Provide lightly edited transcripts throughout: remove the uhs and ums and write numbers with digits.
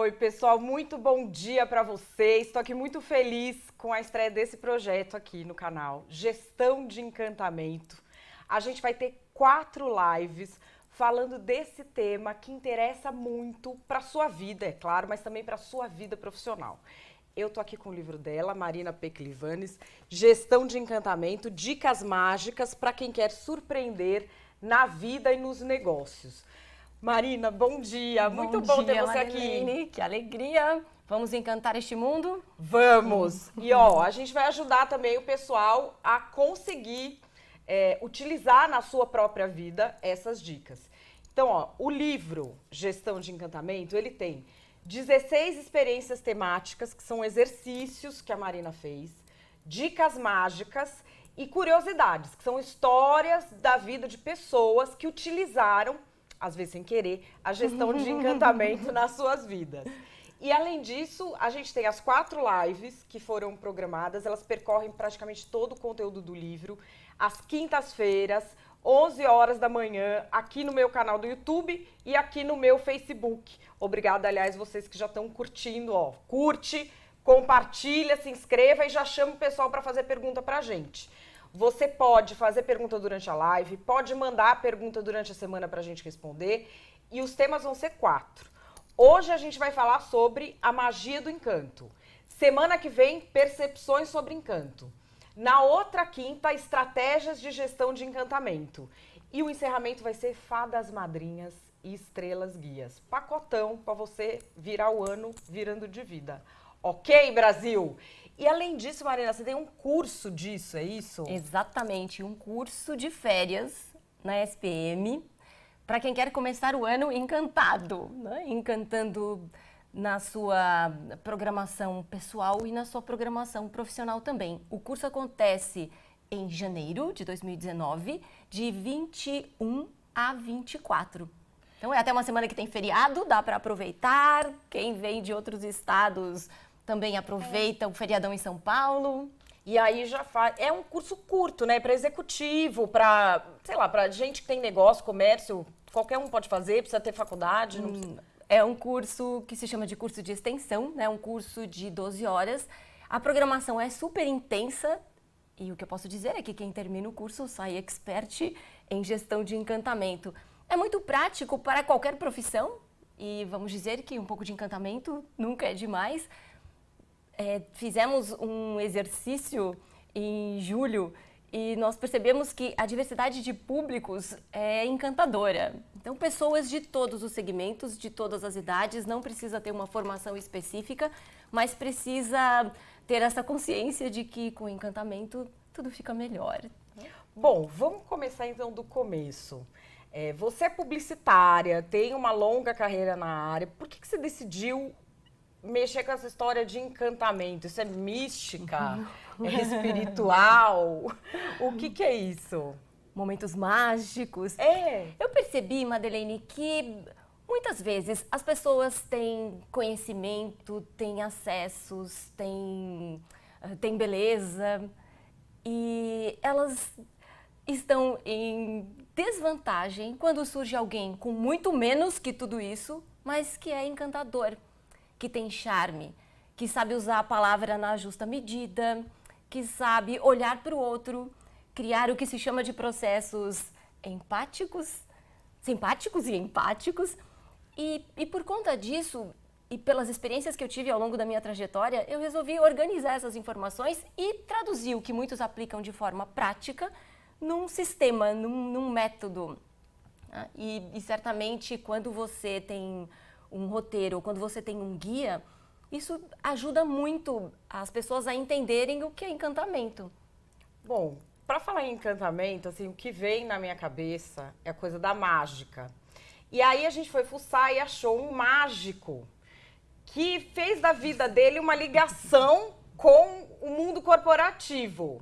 Oi, pessoal, muito bom dia para vocês. Estou aqui muito feliz com a estreia desse projeto aqui no canal, Gestão de Encantamento. A gente vai ter 4 lives falando desse tema que interessa muito para sua vida, é claro, mas também para sua vida profissional. Eu tô aqui com o livro dela, Marina Peclivanes, Gestão de Encantamento, Dicas Mágicas para quem quer surpreender na vida e nos negócios. Marina, bom dia. Muito bom ter você Marilene, aqui. que alegria. Vamos encantar este mundo? Vamos! E ó, a gente vai ajudar também o pessoal a conseguir utilizar na sua própria vida essas dicas. Então, ó, o livro Gestão de Encantamento, ele tem 16 experiências temáticas, que são exercícios que a Marina fez, dicas mágicas e curiosidades, que são histórias da vida de pessoas que utilizaram, às vezes sem querer, a gestão de encantamento nas suas vidas. E além disso, a gente tem as 4 lives que foram programadas, elas percorrem praticamente todo o conteúdo do livro, às quintas-feiras, 11 horas da manhã, aqui no meu canal do YouTube e aqui no meu Facebook. Obrigada, aliás, vocês que já estão curtindo, ó. Curte, compartilha, se inscreva e já chama o pessoal para fazer pergunta pra gente. Você pode fazer pergunta durante a live, pode mandar a pergunta durante a semana pra gente responder e os temas vão ser 4. Hoje a gente vai falar sobre a magia do encanto. Semana que vem, percepções sobre encanto. Na outra quinta, estratégias de gestão de encantamento. E o encerramento vai ser fadas madrinhas e estrelas guias. Pacotão para você virar o ano virando de vida. Ok, Brasil? E além disso, Marina, você tem um curso disso, é isso? Exatamente, um curso de férias na SPM para quem quer começar o ano encantado, né? Encantando na sua programação pessoal e na sua programação profissional também. O curso acontece em janeiro de 2019, de 21 a 24. Então é até uma semana que tem feriado, dá para aproveitar. Quem vem de outros estados também aproveita o feriadão em São Paulo. E aí já faz. É um curso curto, né? Para executivo, para, sei lá, para gente que tem negócio, comércio, qualquer um pode fazer, precisa ter faculdade. Não precisa... É um curso que se chama de curso de extensão, né? Um curso de 12 horas. A programação é super intensa e o que eu posso dizer é que quem termina o curso sai expert em gestão de encantamento. É muito prático para qualquer profissão e vamos dizer que um pouco de encantamento nunca é demais. Fizemos um exercício em julho e nós percebemos que a diversidade de públicos é encantadora. Então, pessoas de todos os segmentos, de todas as idades, não precisa ter uma formação específica, mas precisa ter essa consciência de que com encantamento tudo fica melhor. Bom, vamos começar então do começo. Você é publicitária, tem uma longa carreira na área. Por que você decidiu mexer com essa história de encantamento? Isso é mística? É espiritual? O que é isso? Momentos mágicos. Eu percebi, Madeleine, que muitas vezes as pessoas têm conhecimento, têm acessos, têm beleza e elas estão em desvantagem quando surge alguém com muito menos que tudo isso, mas que é encantador, que tem charme, que sabe usar a palavra na justa medida, que sabe olhar para o outro, criar o que se chama de processos empáticos, simpáticos e empáticos. E por conta disso, e pelas experiências que eu tive ao longo da minha trajetória, eu resolvi organizar essas informações e traduzir o que muitos aplicam de forma prática num sistema, num método. E certamente quando você tem um roteiro, ou quando você tem um guia, isso ajuda muito as pessoas a entenderem o que é encantamento. Bom, para falar em encantamento, assim, o que vem na minha cabeça é a coisa da mágica. E aí a gente foi fuçar e achou um mágico que fez da vida dele uma ligação com o mundo corporativo,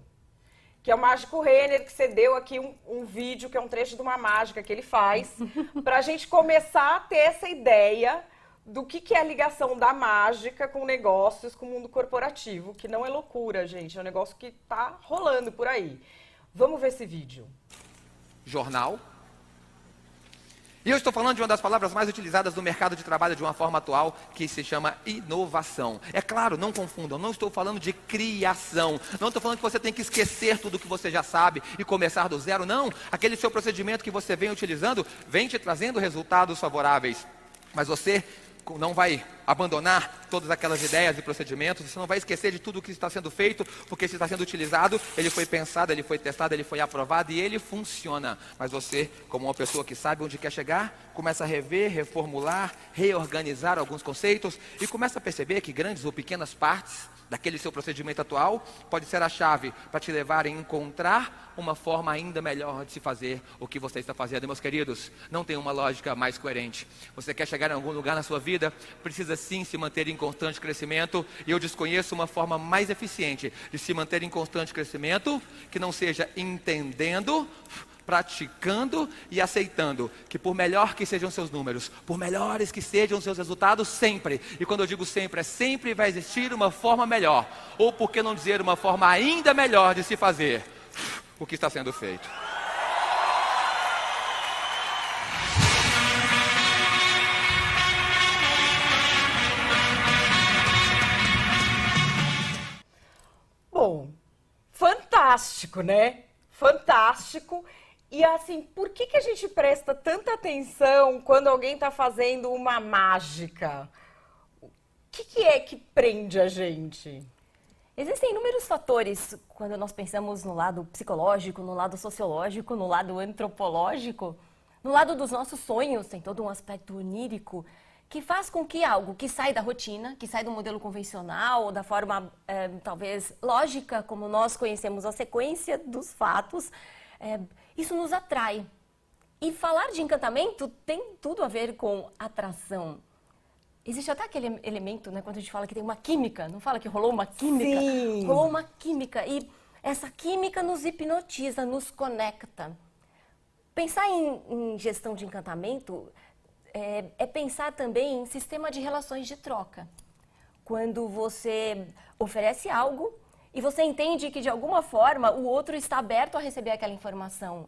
que é o Mágico Renner, que você deu aqui um vídeo, que é um trecho de uma mágica que ele faz, para a gente começar a ter essa ideia do que é a ligação da mágica com negócios, com o mundo corporativo, que não é loucura, gente, é um negócio que tá rolando por aí. Vamos ver esse vídeo. Jornal. E eu estou falando de uma das palavras mais utilizadas no mercado de trabalho de uma forma atual, que se chama inovação. É claro, não confundam, não estou falando de criação. Não estou falando que você tem que esquecer tudo que você já sabe e começar do zero, não. Aquele seu procedimento que você vem utilizando, vem te trazendo resultados favoráveis. Mas você não vai abandonar todas aquelas ideias e procedimentos, você não vai esquecer de tudo o que está sendo feito, porque se está sendo utilizado, ele foi pensado, ele foi testado, ele foi aprovado e ele funciona. Mas você, como uma pessoa que sabe onde quer chegar, começa a rever, reformular, reorganizar alguns conceitos e começa a perceber que grandes ou pequenas partes daquele seu procedimento atual pode ser a chave para te levar a encontrar uma forma ainda melhor de se fazer o que você está fazendo. E, meus queridos, não tem uma lógica mais coerente. Você quer chegar em algum lugar na sua vida, precisa sim se manter em constante crescimento, e eu desconheço uma forma mais eficiente de se manter em constante crescimento que não seja entendendo, praticando e aceitando que por melhor que sejam seus números, por melhores que sejam seus resultados, sempre, e quando eu digo sempre, é sempre vai existir uma forma melhor, ou por que não dizer uma forma ainda melhor de se fazer o que está sendo feito. Bom, fantástico, né? Fantástico. E assim, por que a gente presta tanta atenção quando alguém está fazendo uma mágica? O que é que prende a gente? Existem inúmeros fatores quando nós pensamos no lado psicológico, no lado sociológico, no lado antropológico, no lado dos nossos sonhos, tem todo um aspecto onírico que faz com que algo que sai da rotina, que sai do modelo convencional, ou da forma talvez lógica, como nós conhecemos a sequência dos fatos, isso nos atrai. E falar de encantamento tem tudo a ver com atração. Existe até aquele elemento, né, quando a gente fala que tem uma química, não fala que rolou uma química? Sim. Rolou uma química e essa química nos hipnotiza, nos conecta. Pensar em gestão de encantamento é pensar também em sistema de relações de troca. Quando você oferece algo e você entende que de alguma forma o outro está aberto a receber aquela informação.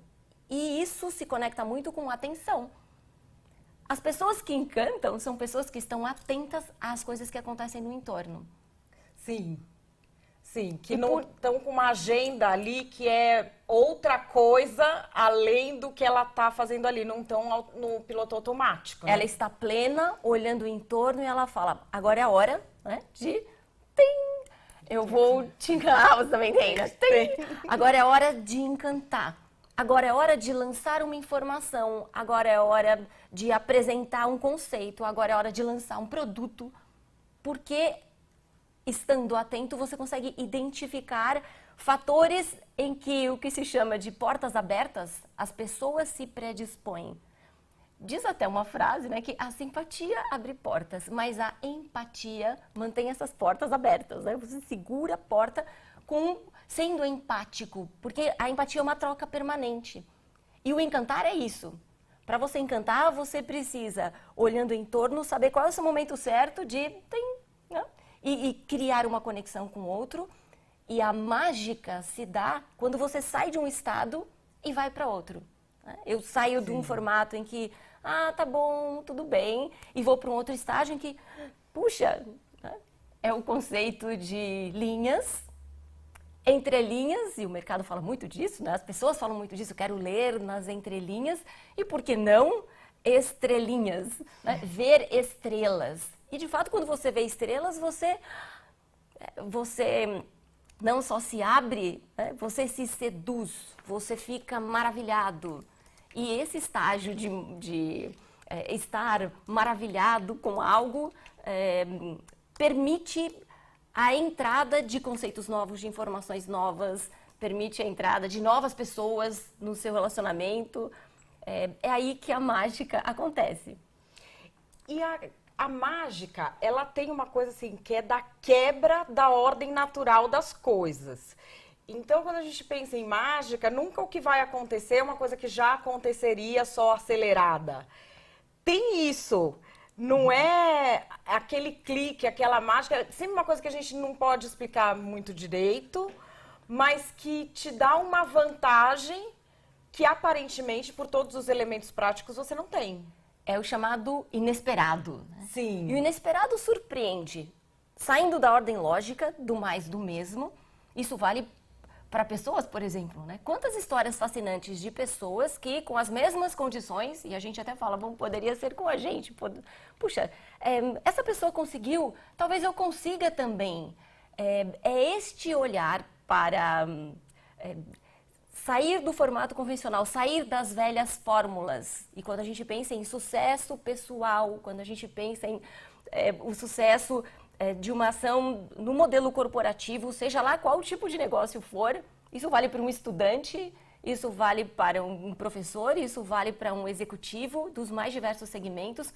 E isso se conecta muito com atenção. As pessoas que encantam são pessoas que estão atentas às coisas que acontecem no entorno. Sim, sim, que não estão com uma agenda ali que é outra coisa além do que ela está fazendo ali, não estão no piloto automático. Né? Ela está plena, olhando o entorno e ela fala, agora é a hora, né, de... Tim, eu vou te encantar, você também tem, né? Agora é a hora de encantar. Agora é hora de lançar uma informação, agora é hora de apresentar um conceito, agora é hora de lançar um produto, porque estando atento você consegue identificar fatores em que o que se chama de portas abertas, as pessoas se predispõem. Diz até uma frase, né, que a simpatia abre portas, mas a empatia mantém essas portas abertas, né? Você segura a porta sendo empático, porque a empatia é uma troca permanente. E o encantar é isso. Para você encantar, você precisa, olhando em torno, saber qual é o seu momento certo de... né? E criar uma conexão com o outro. E a mágica se dá quando você sai de um estado e vai para outro. Né? Eu saio de um formato em que, tá bom, tudo bem, e vou para um outro estágio em que, puxa, né? É o conceito de linhas, entrelinhas, e o mercado fala muito disso, né? As pessoas falam muito disso, quero ler nas entrelinhas, e por que não estrelinhas, né? Ver estrelas. E de fato, quando você vê estrelas, você não só se abre, né? Você se seduz, você fica maravilhado. E esse estágio de estar maravilhado com algo permite a entrada de conceitos novos, de informações novas, permite a entrada de novas pessoas no seu relacionamento. É aí que a mágica acontece. E a mágica, ela tem uma coisa assim, que é da quebra da ordem natural das coisas. Então, quando a gente pensa em mágica, nunca o que vai acontecer é uma coisa que já aconteceria, só acelerada. Tem isso. Não é aquele clique, aquela mágica, sempre uma coisa que a gente não pode explicar muito direito, mas que te dá uma vantagem que aparentemente, por todos os elementos práticos, você não tem. É o chamado inesperado. Né? Sim. E o inesperado surpreende, saindo da ordem lógica, do mais do mesmo. Isso vale para pessoas, por exemplo, né? Quantas histórias fascinantes de pessoas que, com as mesmas condições, e a gente até fala, bom, poderia ser com a gente. Puxa, essa pessoa conseguiu, talvez eu consiga também. É este olhar para sair do formato convencional, sair das velhas fórmulas. E quando a gente pensa em sucesso pessoal, quando a gente pensa em o sucesso de uma ação no modelo corporativo, seja lá qual tipo de negócio for, isso vale para um estudante, isso vale para um professor, isso vale para um executivo dos mais diversos segmentos.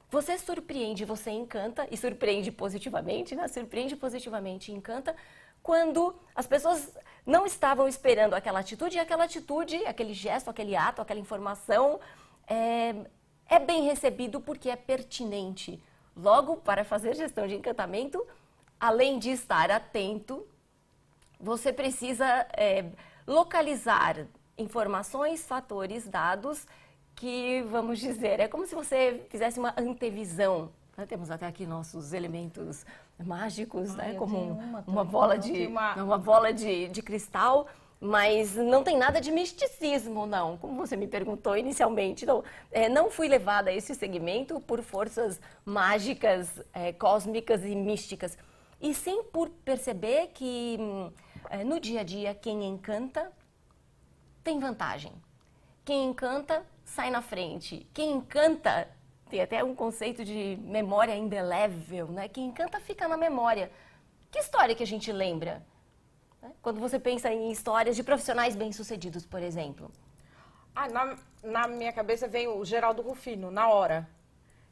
Você surpreende, você encanta, e surpreende positivamente, né? Surpreende positivamente e encanta, quando as pessoas não estavam esperando aquela atitude, e aquela atitude, aquele gesto, aquele ato, aquela informação é bem recebido porque é pertinente. Logo, para fazer gestão de encantamento, além de estar atento, você precisa localizar informações, fatores, dados que, vamos dizer, é como se você fizesse uma antevisão. Nós temos até aqui nossos elementos mágicos, né? Como uma bola de cristal. Mas não tem nada de misticismo, não. Como você me perguntou inicialmente, não fui levada a esse segmento por forças mágicas, cósmicas e místicas. E sim por perceber que no dia a dia quem encanta tem vantagem. Quem encanta sai na frente. Quem encanta tem até um conceito de memória indelével, né? Quem encanta fica na memória. Que história que a gente lembra? Quando você pensa em histórias de profissionais bem-sucedidos, por exemplo. Na minha cabeça vem o Geraldo Rufino, na hora.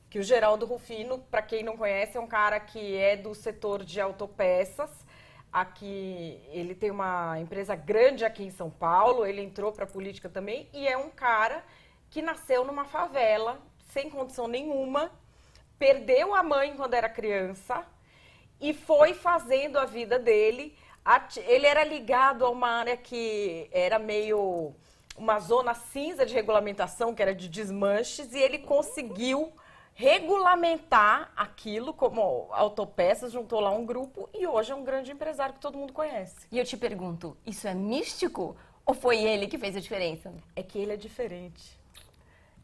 Que o Geraldo Rufino, para quem não conhece, é um cara que é do setor de autopeças. Aqui, ele tem uma empresa grande aqui em São Paulo, ele entrou para a política também, e é um cara que nasceu numa favela, sem condição nenhuma, perdeu a mãe quando era criança e foi fazendo a vida dele. Ele era ligado a uma área que era meio uma zona cinza de regulamentação, que era de desmanches, e ele conseguiu regulamentar aquilo como autopeças, juntou lá um grupo e hoje é um grande empresário que todo mundo conhece. E eu te pergunto, isso é místico ou foi ele que fez a diferença? É que ele é diferente.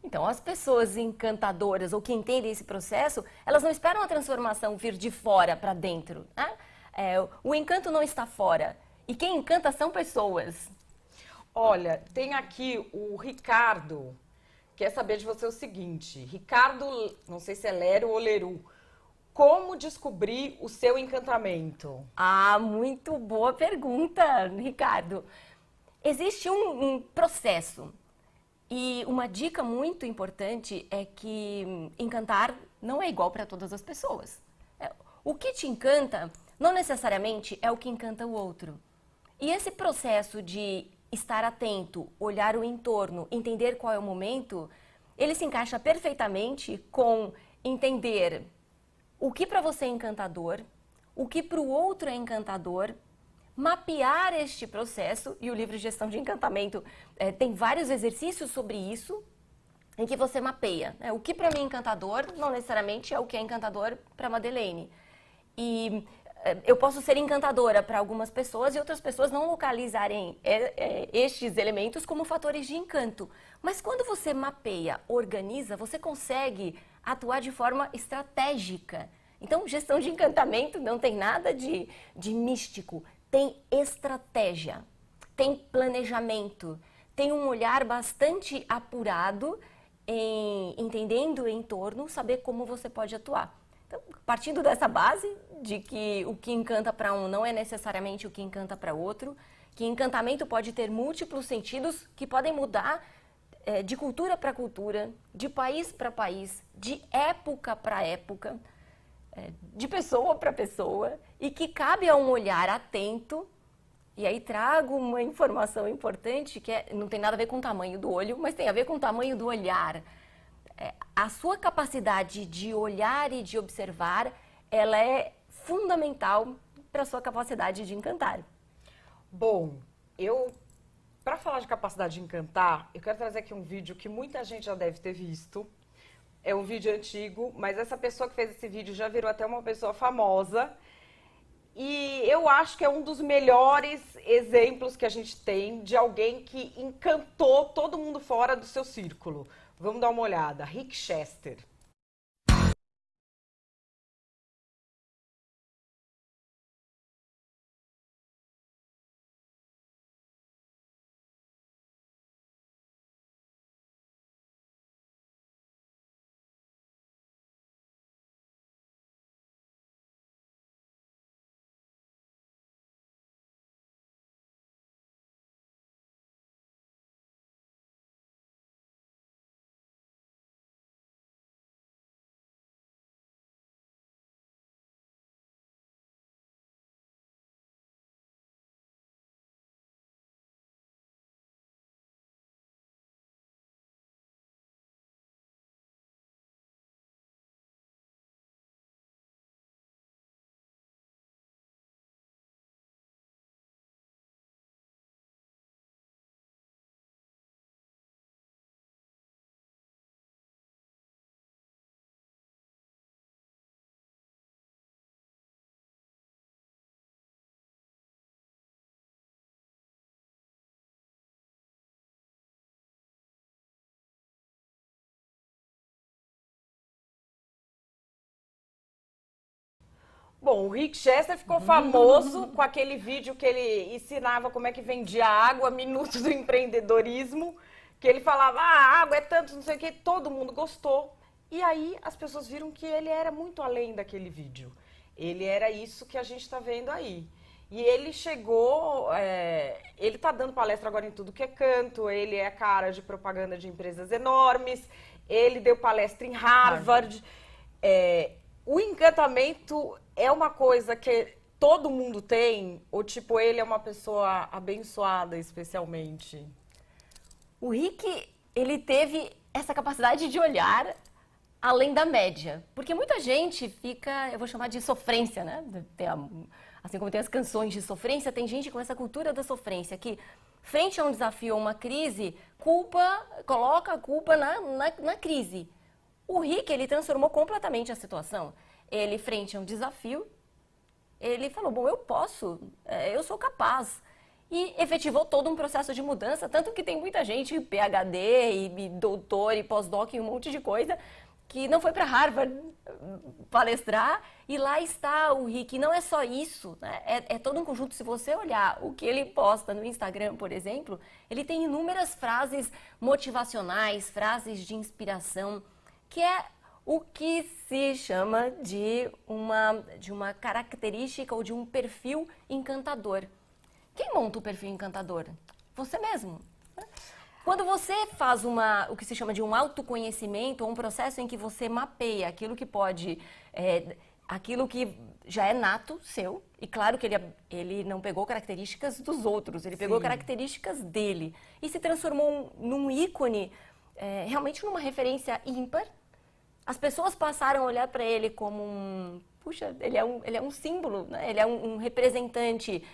Então, as pessoas encantadoras ou que entendem esse processo, elas não esperam a transformação vir de fora para dentro, né? O encanto não está fora. E quem encanta são pessoas. Olha, tem aqui o Ricardo. Quer saber de você o seguinte. Ricardo, não sei se é Lero ou Leru. Como descobrir o seu encantamento? Ah, muito boa pergunta, Ricardo. Existe um processo. E uma dica muito importante é que encantar não é igual para todas as pessoas. O que te encanta não necessariamente é o que encanta o outro. E esse processo de estar atento, olhar o entorno, entender qual é o momento, ele se encaixa perfeitamente com entender o que para você é encantador, o que para o outro é encantador, mapear este processo, e o livro Gestão de Encantamento tem vários exercícios sobre isso, em que você mapeia. O que para mim é encantador não necessariamente é o que é encantador para Madeleine. E eu posso ser encantadora para algumas pessoas e outras pessoas não localizarem estes elementos como fatores de encanto. Mas quando você mapeia, organiza, você consegue atuar de forma estratégica. Então, gestão de encantamento não tem nada de místico. Tem estratégia, tem planejamento, tem um olhar bastante apurado em entendendo o entorno, saber como você pode atuar. Então, partindo dessa base de que o que encanta para um não é necessariamente o que encanta para outro, que encantamento pode ter múltiplos sentidos que podem mudar de cultura para cultura, de país para país, de época para época, de pessoa para pessoa, e que cabe a um olhar atento. E aí trago uma informação importante que não tem nada a ver com o tamanho do olho, mas tem a ver com o tamanho do olhar. A sua capacidade de olhar e de observar, ela é fundamental para a sua capacidade de encantar. Bom, eu Para falar de capacidade de encantar, eu quero trazer aqui um vídeo que muita gente já deve ter visto. É um vídeo antigo, mas essa pessoa que fez esse vídeo já virou até uma pessoa famosa. E eu acho que é um dos melhores exemplos que a gente tem de alguém que encantou todo mundo fora do seu círculo. Vamos dar uma olhada. Rick Chester. Bom, o Rick Chester ficou famoso com aquele vídeo que ele ensinava como é que vendia água, minutos do empreendedorismo, que ele falava, a água é tanto, não sei o que, todo mundo gostou. E aí as pessoas viram que ele era muito além daquele vídeo. Ele era isso que a gente está vendo aí. E ele chegou, ele está dando palestra agora em tudo que é canto, ele é cara de propaganda de empresas enormes, ele deu palestra em Harvard. O encantamento é uma coisa que todo mundo tem? Ou, tipo, ele é uma pessoa abençoada especialmente? O Rick, ele teve essa capacidade de olhar além da média. Porque muita gente fica, eu vou chamar de sofrência, né? Assim como tem as canções de sofrência, tem gente com essa cultura da sofrência que, frente a um desafio ou uma crise, coloca a culpa na crise. O Rick, ele transformou completamente a situação. Ele, frente a um desafio, ele falou, bom, eu posso, eu sou capaz. E efetivou todo um processo de mudança, tanto que tem muita gente, PhD, e doutor, e pós-doc, e um monte de coisa, que não foi para Harvard palestrar, e lá está o Rick. E não é só isso, né? É todo um conjunto. Se você olhar o que ele posta no Instagram, por exemplo, ele tem inúmeras frases motivacionais, frases de inspiração, que é o que se chama de uma característica ou de um perfil encantador. Quem monta o perfil encantador? Você mesmo. Quando você faz o que se chama de um autoconhecimento, ou um processo em que você mapeia aquilo que pode, aquilo que já é nato seu, e claro que ele não pegou características dos outros, ele pegou características dele, e se transformou num ícone, realmente numa referência ímpar. As pessoas passaram a olhar para ele como puxa, ele é um símbolo, né? Ele é um representante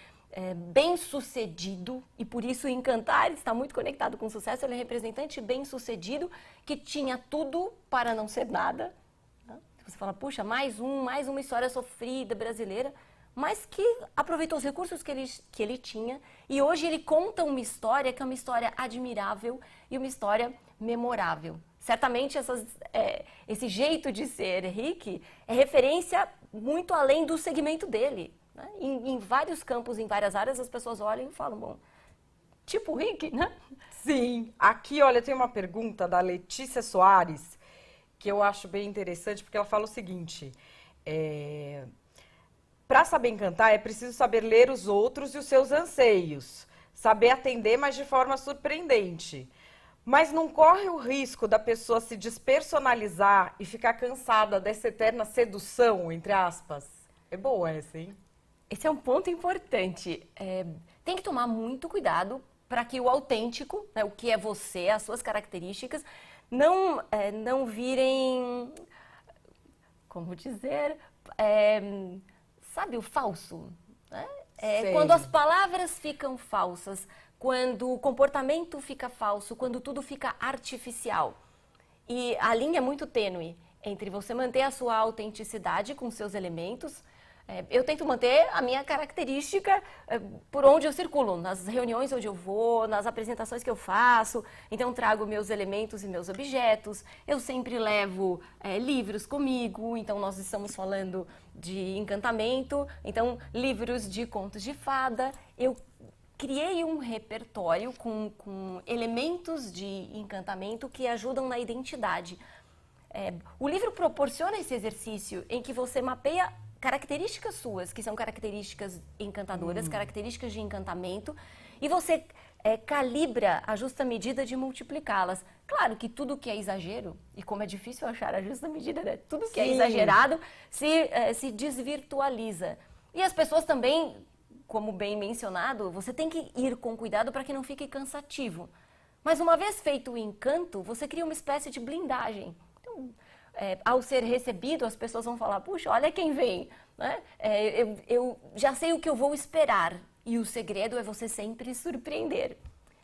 bem-sucedido, e por isso encantar está muito conectado com o sucesso. Ele é um representante bem-sucedido que tinha tudo para não ser nada. Né? Você fala, puxa, mais uma história sofrida brasileira, mas que aproveitou os recursos que ele tinha, e hoje ele conta uma história que é uma história admirável e uma história memorável. Certamente esse jeito de ser Rick é referência muito além do segmento dele. Né? Em vários campos, em várias áreas, as pessoas olham e falam, bom, tipo o Rick, né? Sim. Aqui, olha, tem uma pergunta da Letícia Soares, que eu acho bem interessante, porque ela fala o seguinte, para saber encantar, é preciso saber ler os outros e os seus anseios, saber atender, mas de forma surpreendente. Mas não corre o risco da pessoa se despersonalizar e ficar cansada dessa eterna sedução, entre aspas? É boa essa, hein? Esse é um ponto importante. Tem que tomar muito cuidado para que o autêntico, né, o que é você, as suas características, não virem, como dizer, sabe, o falso, né? Quando as palavras ficam falsas, quando o comportamento fica falso, quando tudo fica artificial. E a linha é muito tênue entre você manter a sua autenticidade com seus elementos. Eu tento manter a minha característica por onde eu circulo, nas reuniões onde eu vou, nas apresentações que eu faço. Então, trago meus elementos e meus objetos. Eu sempre levo livros comigo. Então, nós estamos falando de encantamento. Então, livros de contos de fada. Eu criei um repertório com elementos de encantamento que ajudam na identidade. O livro proporciona esse exercício em que você mapeia características suas, que são características encantadoras, características de encantamento, e você calibra a justa medida de multiplicá-las. Claro que tudo que é exagero, e como é difícil achar a justa medida, né? Tudo que é exagerado se desvirtualiza. E as pessoas também, como bem mencionado, você tem que ir com cuidado para que não fique cansativo. Mas uma vez feito o encanto, você cria uma espécie de blindagem. Então, ao ser recebido, as pessoas vão falar, puxa, olha quem vem, né? Eu já sei o que eu vou esperar. E o segredo é você sempre surpreender.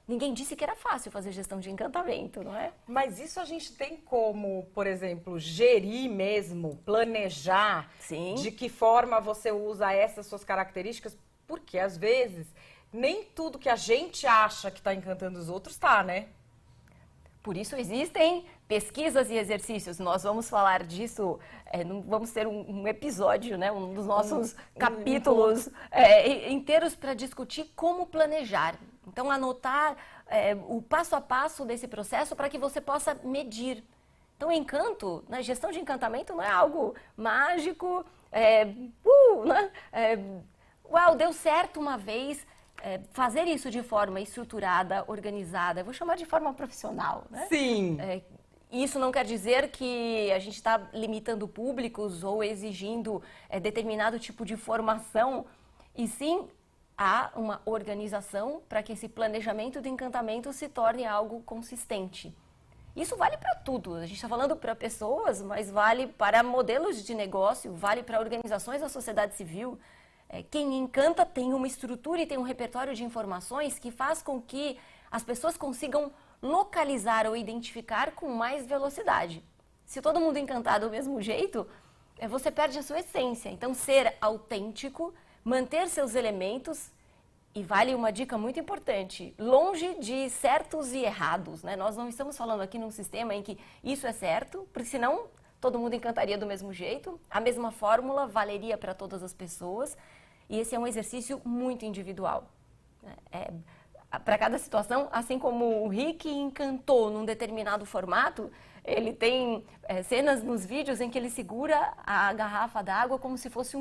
Ninguém disse que era fácil fazer gestão de encantamento, não é? Mas isso a gente tem como, por exemplo, gerir mesmo, planejar. Sim. De que forma você usa essas suas características, porque às vezes nem tudo que a gente acha que está encantando os outros está, né? Por isso existem pesquisas e exercícios. Nós vamos falar disso, vamos ter um episódio, né, um dos nossos capítulos inteiros para discutir como planejar. Então, anotar o passo a passo desse processo para que você possa medir. Então, encanto, né, gestão de encantamento não é algo mágico, uau, deu certo uma vez. Fazer isso de forma estruturada, organizada, eu vou chamar de forma profissional, né? Sim. Isso não quer dizer que a gente está limitando públicos ou exigindo determinado tipo de formação, e sim há uma organização para que esse planejamento de encantamento se torne algo consistente. Isso vale para tudo, a gente está falando para pessoas, mas vale para modelos de negócio, vale para organizações da sociedade civil. Quem encanta tem uma estrutura e tem um repertório de informações que faz com que as pessoas consigam localizar ou identificar com mais velocidade. Se todo mundo encantar do mesmo jeito, você perde a sua essência. Então, ser autêntico, manter seus elementos, e vale uma dica muito importante, longe de certos e errados, né? Nós não estamos falando aqui num sistema em que isso é certo, porque senão todo mundo encantaria do mesmo jeito. A mesma fórmula valeria para todas as pessoas. E esse é um exercício muito individual. Para cada situação, assim como o Rick encantou num determinado formato, ele tem cenas nos vídeos em que ele segura a garrafa d'água como se fosse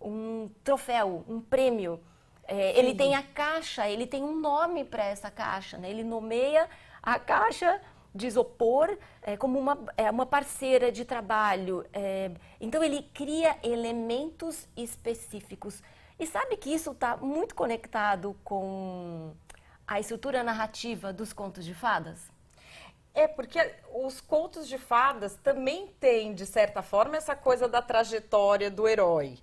um troféu, um prêmio. Ele tem a caixa, ele tem um nome para essa caixa, né? Ele nomeia a caixa de isopor como uma parceira de trabalho. Então, ele cria elementos específicos. E sabe que isso está muito conectado com a estrutura narrativa dos contos de fadas? Porque os contos de fadas também têm, de certa forma, essa coisa da trajetória do herói.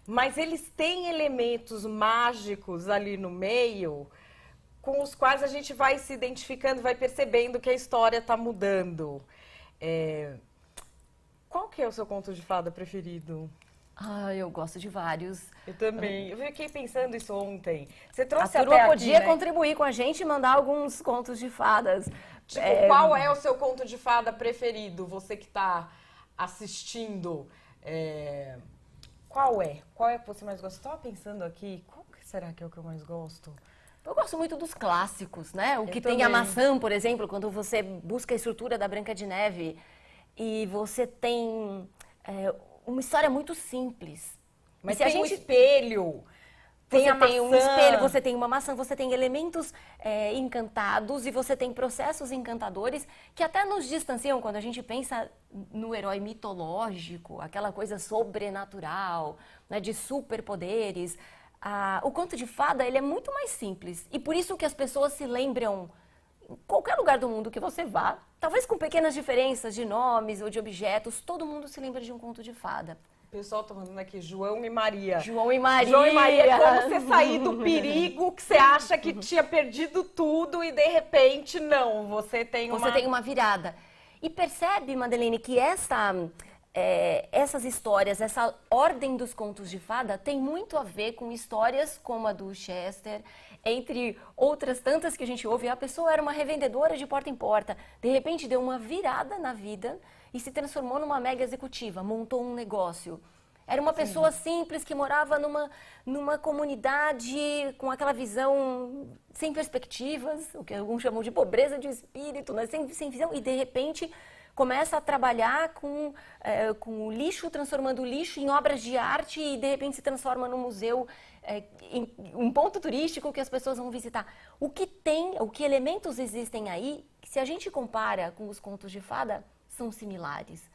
Mas eles têm elementos mágicos ali no meio, com os quais a gente vai se identificando, vai percebendo que a história está mudando. Qual que é o seu conto de fada preferido? Eu gosto de vários. Eu também. Eu fiquei pensando isso ontem. Você trouxe a até turma aqui, podia né? contribuir com a gente e mandar alguns contos de fadas. Tipo, qual é o seu conto de fada preferido? Você que está assistindo. Qual é? Qual é que você mais gosta? Estava pensando aqui, qual que será que é o que eu mais gosto? Eu gosto muito dos clássicos, né? O que também. tem a maçã, por exemplo, quando você busca a estrutura da Branca de Neve e você tem uma história muito simples. Mas se tem um espelho, tem a maçã. Um espelho, você tem uma maçã, você tem elementos encantados e você tem processos encantadores que até nos distanciam quando a gente pensa no herói mitológico, aquela coisa sobrenatural, né, de superpoderes. O conto de fada, ele é muito mais simples e por isso que as pessoas se lembram em qualquer lugar do mundo que você vá, talvez com pequenas diferenças de nomes ou de objetos, todo mundo se lembra de um conto de fada. pessoal tá mandando aqui, João e Maria. João e Maria. João e Maria, como você sair do perigo que você acha que tinha perdido tudo e de repente não, você tem uma virada. E percebe, Madeleine, que essas histórias, essa ordem dos contos de fada tem muito a ver com histórias como a do Chester, entre outras tantas que a gente ouve. A pessoa era uma revendedora de porta em porta, de repente deu uma virada na vida e se transformou numa mega executiva, montou um negócio. Era uma pessoa simples que morava numa comunidade com aquela visão sem perspectivas, o que alguns chamam de pobreza de espírito, né? sem visão, e de repente começa a trabalhar com o lixo, transformando o lixo em obras de arte e de repente se transforma num museu, em um ponto turístico que as pessoas vão visitar. O que elementos existem aí, que se a gente compara com os contos de fada, são similares.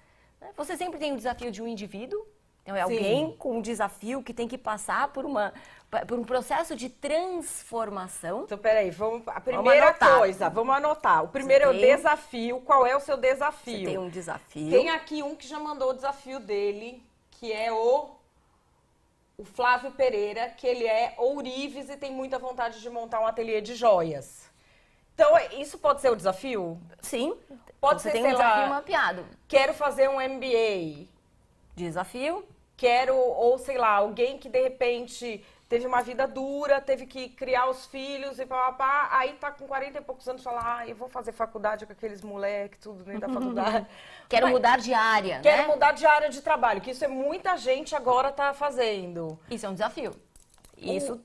Você sempre tem o desafio de um indivíduo, então é alguém com um desafio que tem que passar por um processo de transformação. Então, peraí, a primeira coisa, vamos anotar. O primeiro é o desafio. Qual é o seu desafio? Você tem um desafio. Tem aqui um que já mandou o desafio dele, que é o Flávio Pereira, que ele é ourives e tem muita vontade de montar um ateliê de joias. Então, isso pode ser o desafio? Sim. Pode ser, sei um desafio lá, mapeado. Quero fazer um MBA. Desafio. Ou sei lá, alguém que de repente teve uma vida dura, teve que criar os filhos e papapá, aí tá com 40 e poucos anos e fala, eu vou fazer faculdade com aqueles moleques, tudo dentro da faculdade. Quero mudar de área, Quero mudar de área de trabalho, que isso é muita gente agora tá fazendo. Isso é um desafio. Isso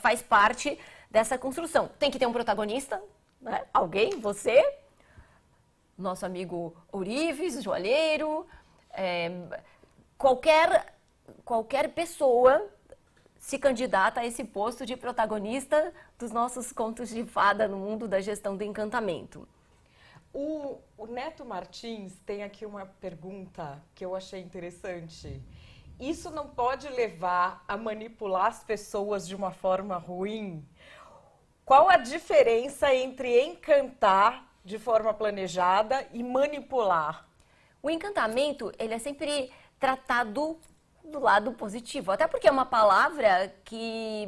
faz parte dessa construção. Tem que ter um protagonista, né? Alguém, você, nosso amigo Ourives, joalheiro, qualquer pessoa se candidata a esse posto de protagonista dos nossos contos de fada no mundo da gestão do encantamento. O Neto Martins tem aqui uma pergunta que eu achei interessante. Isso não pode levar a manipular as pessoas de uma forma ruim? Qual a diferença entre encantar de forma planejada e manipular? O encantamento, ele é sempre tratado do lado positivo, até porque é uma palavra que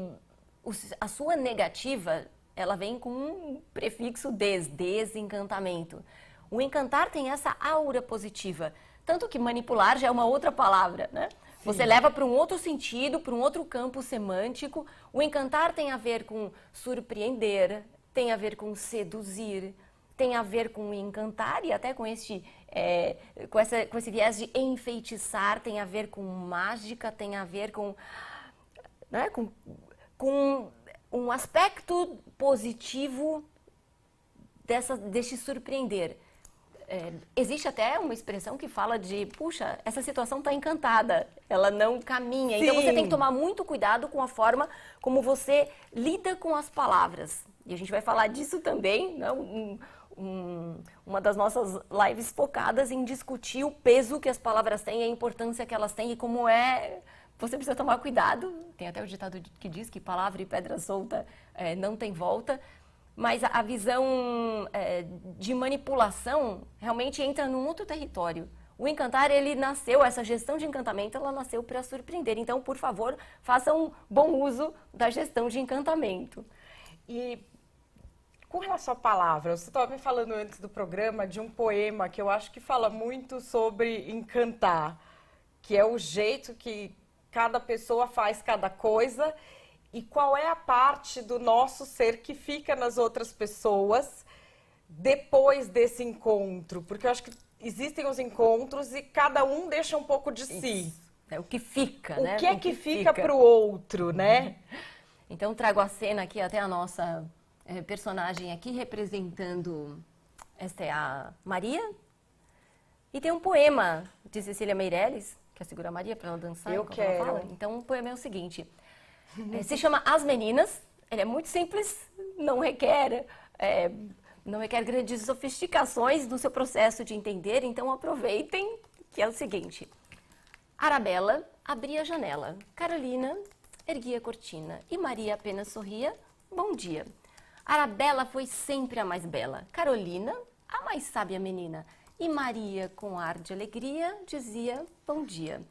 a sua negativa, ela vem com um prefixo desencantamento. O encantar tem essa aura positiva, tanto que manipular já é uma outra palavra, né? Sim. Você leva para um outro sentido, para um outro campo semântico. O encantar tem a ver com surpreender, tem a ver com seduzir, tem a ver com encantar e até com esse viés de enfeitiçar, tem a ver com mágica, tem a ver com um aspecto positivo deste surpreender. Existe até uma expressão que fala de, puxa, essa situação está encantada, ela não caminha. Sim. Então você tem que tomar muito cuidado com a forma como você lida com as palavras. E a gente vai falar disso também, né? Uma das nossas lives focadas em discutir o peso que as palavras têm, a importância que elas têm e como você precisa tomar cuidado. Tem até o ditado que diz que palavra e pedra solta não tem volta. Mas a visão de manipulação realmente entra num outro território. O encantar, ele nasceu, essa gestão de encantamento, ela nasceu para surpreender. Então, por favor, façam um bom uso da gestão de encantamento. E com relação à palavra, você estava me falando antes do programa de um poema que eu acho que fala muito sobre encantar, que é o jeito que cada pessoa faz cada coisa e qual é a parte do nosso ser que fica nas outras pessoas depois desse encontro. Porque eu acho que existem os encontros e cada um deixa um pouco de si. É o que fica, né? O que fica para o outro, né? Então, trago a cena aqui até a nossa personagem aqui representando, esta é a Maria, e tem um poema de Cecília Meirelles, quer segurar a Maria para ela dançar? Eu quero. Ela fala? Então o poema é o seguinte, se chama As Meninas, ele é muito simples, não requer grandes sofisticações no seu processo de entender, então aproveitem, que é o seguinte. Arabella abria a janela, Carolina erguia a cortina e Maria apenas sorria, bom dia. Arabella foi sempre a mais bela, Carolina, a mais sábia menina. E Maria, com ar de alegria, dizia bom dia.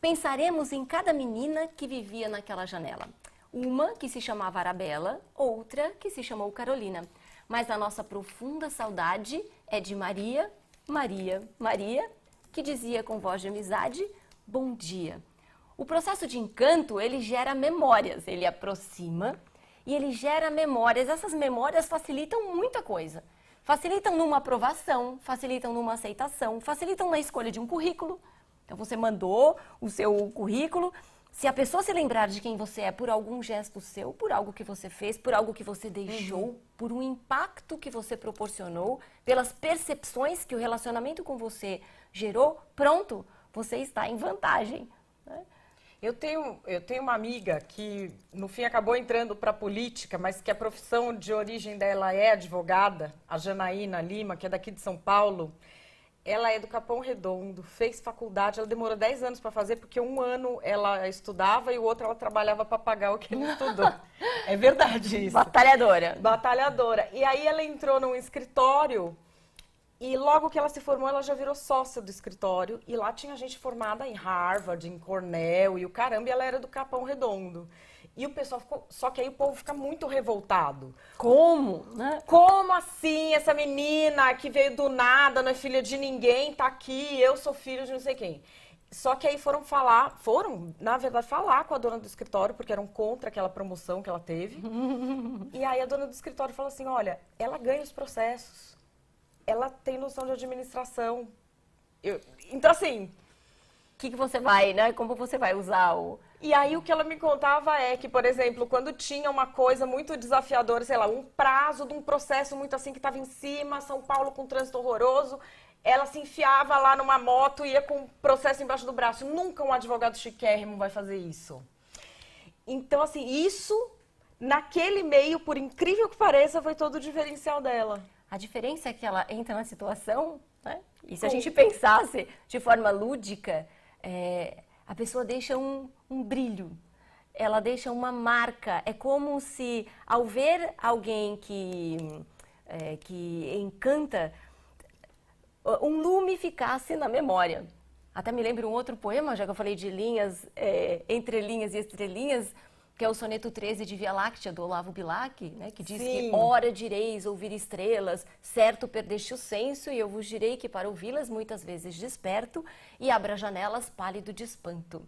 Pensaremos em cada menina que vivia naquela janela. Uma que se chamava Arabella, outra que se chamou Carolina. Mas a nossa profunda saudade é de Maria, Maria, Maria, que dizia com voz de amizade, bom dia. O processo de encanto, ele gera memórias, ele aproxima e ele gera memórias. Essas memórias facilitam muita coisa. Facilitam numa aprovação, facilitam numa aceitação, facilitam na escolha de um currículo. Então você mandou o seu currículo, se a pessoa se lembrar de quem você é por algum gesto seu, por algo que você fez, por algo que você deixou, por um impacto que você proporcionou, pelas percepções que o relacionamento com você gerou, pronto, você está em vantagem, né? Eu tenho uma amiga que, no fim, acabou entrando para a política, mas que a profissão de origem dela é advogada, a Janaína Lima, que é daqui de São Paulo. Ela é do Capão Redondo, fez faculdade, ela demorou 10 anos para fazer, porque um ano ela estudava e o outro ela trabalhava para pagar o que ela estudou. É verdade isso. Batalhadora. Batalhadora. E aí ela entrou num escritório e logo que ela se formou, ela já virou sócia do escritório. E lá tinha gente formada em Harvard, em Cornell e o caramba, e ela era do Capão Redondo. E o pessoal ficou... Só que aí o povo fica muito revoltado. Como? Né? Como assim? Essa menina que veio do nada, não é filha de ninguém, tá aqui, eu sou filho de não sei quem. Só que aí na verdade, falar com a dona do escritório, porque eram contra aquela promoção que ela teve. E aí a dona do escritório falou assim, olha, ela ganha os processos. Ela tem noção de administração. Então, assim... O que você vai, né? Como você vai usar o... E aí o que ela me contava é que, por exemplo, quando tinha uma coisa muito desafiadora, sei lá, um prazo de um processo muito assim que estava em cima, São Paulo com trânsito horroroso, ela se enfiava lá numa moto e ia com o processo embaixo do braço. Nunca um advogado chiquérrimo vai fazer isso. Então, assim, isso, naquele meio, por incrível que pareça, foi todo o diferencial dela. A diferença é que ela entra na situação, né? E se a gente pensasse de forma lúdica, a pessoa deixa um brilho, ela deixa uma marca. É como se, ao ver alguém que encanta, um lume ficasse na memória. Até me lembro um outro poema, já que eu falei de linhas, entre linhas e estrelinhas, que é o soneto 13 de Via Láctea, do Olavo Bilac, né, que diz Sim. que ora direis ouvir estrelas, certo perdeste o senso, e eu vos direi que para ouvi-las muitas vezes desperto, e abra janelas pálido de espanto.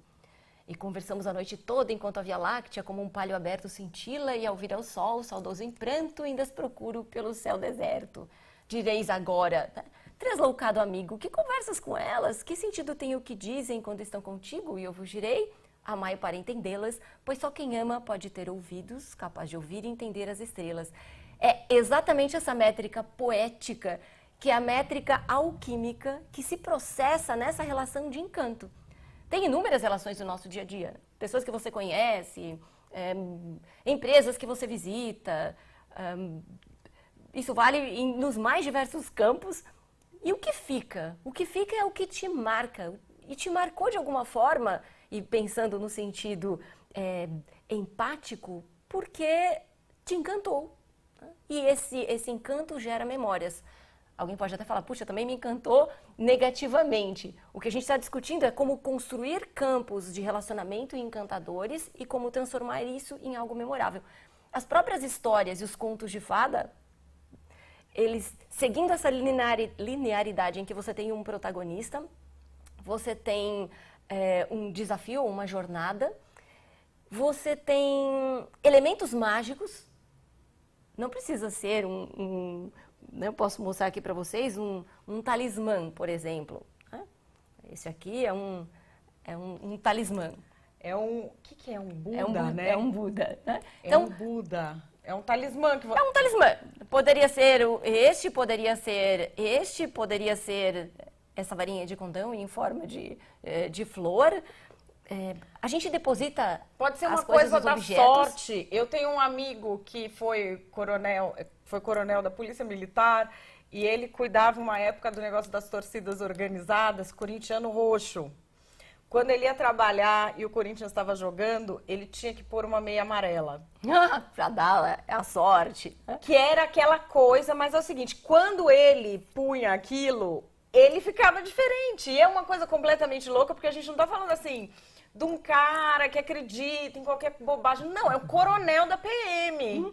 E conversamos a noite toda enquanto a Via Láctea, como um palho aberto, cintila, e ao vir ao sol, saudoso em pranto, ainda as procuro pelo céu deserto. Direis agora, né? Tresloucado amigo, que conversas com elas? Que sentido tem o que dizem quando estão contigo? E eu vos direi... Amai para entendê-las, pois só quem ama pode ter ouvidos, capaz de ouvir e entender as estrelas. É exatamente essa métrica poética, que é a métrica alquímica, que se processa nessa relação de encanto. Tem inúmeras relações no nosso dia a dia. Pessoas que você conhece, empresas que você visita. Isso vale nos mais diversos campos. E o que fica? O que fica é o que te marca. E te marcou de alguma forma... E pensando no sentido empático, porque te encantou. E esse encanto gera memórias. Alguém pode até falar, puxa, também me encantou negativamente. O que a gente está discutindo é como construir campos de relacionamento encantadores e como transformar isso em algo memorável. As próprias histórias e os contos de fada, eles, seguindo essa linearidade em que você tem um protagonista, você tem... um desafio, uma jornada, você tem elementos mágicos, não precisa ser eu posso mostrar aqui para vocês um talismã, por exemplo. Esse aqui é um talismã. O que é um Buda, né? É um Buda, né? Então, um Buda. É um talismã que você... É um talismã. Poderia ser este, poderia ser este, poderia ser... essa varinha de condão em forma de flor. A gente deposita pode ser uma as coisas coisa da objetos. sorte. Eu tenho um amigo que foi coronel da Polícia Militar e ele cuidava uma época do negócio das torcidas organizadas, corintiano roxo. Quando ele ia trabalhar e o Corinthians estava jogando, ele tinha que pôr uma meia amarela. Pra dar a sorte. Que era aquela coisa, mas é o seguinte, quando ele punha aquilo... ele ficava diferente. E é uma coisa completamente louca, porque a gente não tá falando assim de um cara que acredita em qualquer bobagem. Não, é o coronel da PM.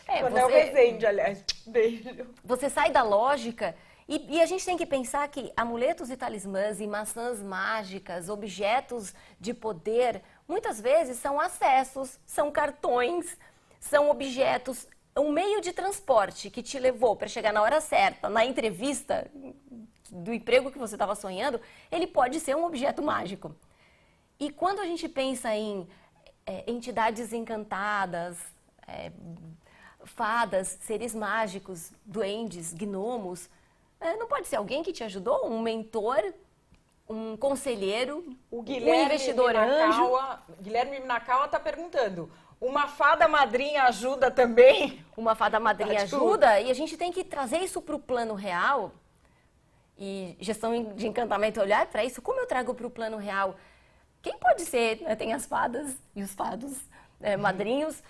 Coronel Rezende, aliás. Beijo. Você sai da lógica e a gente tem que pensar que amuletos e talismãs e maçãs mágicas, objetos de poder, muitas vezes são acessos, são cartões, são objetos, um meio de transporte que te levou para chegar na hora certa, na entrevista do emprego que você estava sonhando, ele pode ser um objeto mágico. E quando a gente pensa em entidades encantadas, fadas, seres mágicos, duendes, gnomos, não pode ser alguém que te ajudou? Um mentor, um conselheiro, um investidor anjo? Guilherme Minakawa está perguntando, uma fada madrinha ajuda também? Uma fada madrinha ajuda e a gente tem que trazer isso para o plano real. E gestão de encantamento olhar para isso, como eu trago para o plano real? Quem pode ser? Tem as fadas e os fados madrinhos.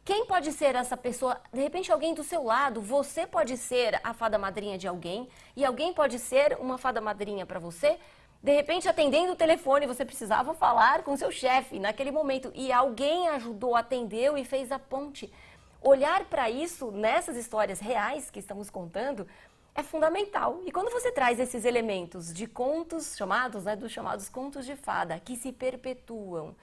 Quem pode ser essa pessoa? De repente, alguém do seu lado, você pode ser a fada madrinha de alguém e alguém pode ser uma fada madrinha para você. De repente, atendendo o telefone, você precisava falar com seu chefe naquele momento e alguém ajudou, atendeu e fez a ponte. Olhar para isso nessas histórias reais que estamos contando é fundamental. E quando você traz esses elementos de contos chamados, dos chamados contos de fada, que se perpetuam,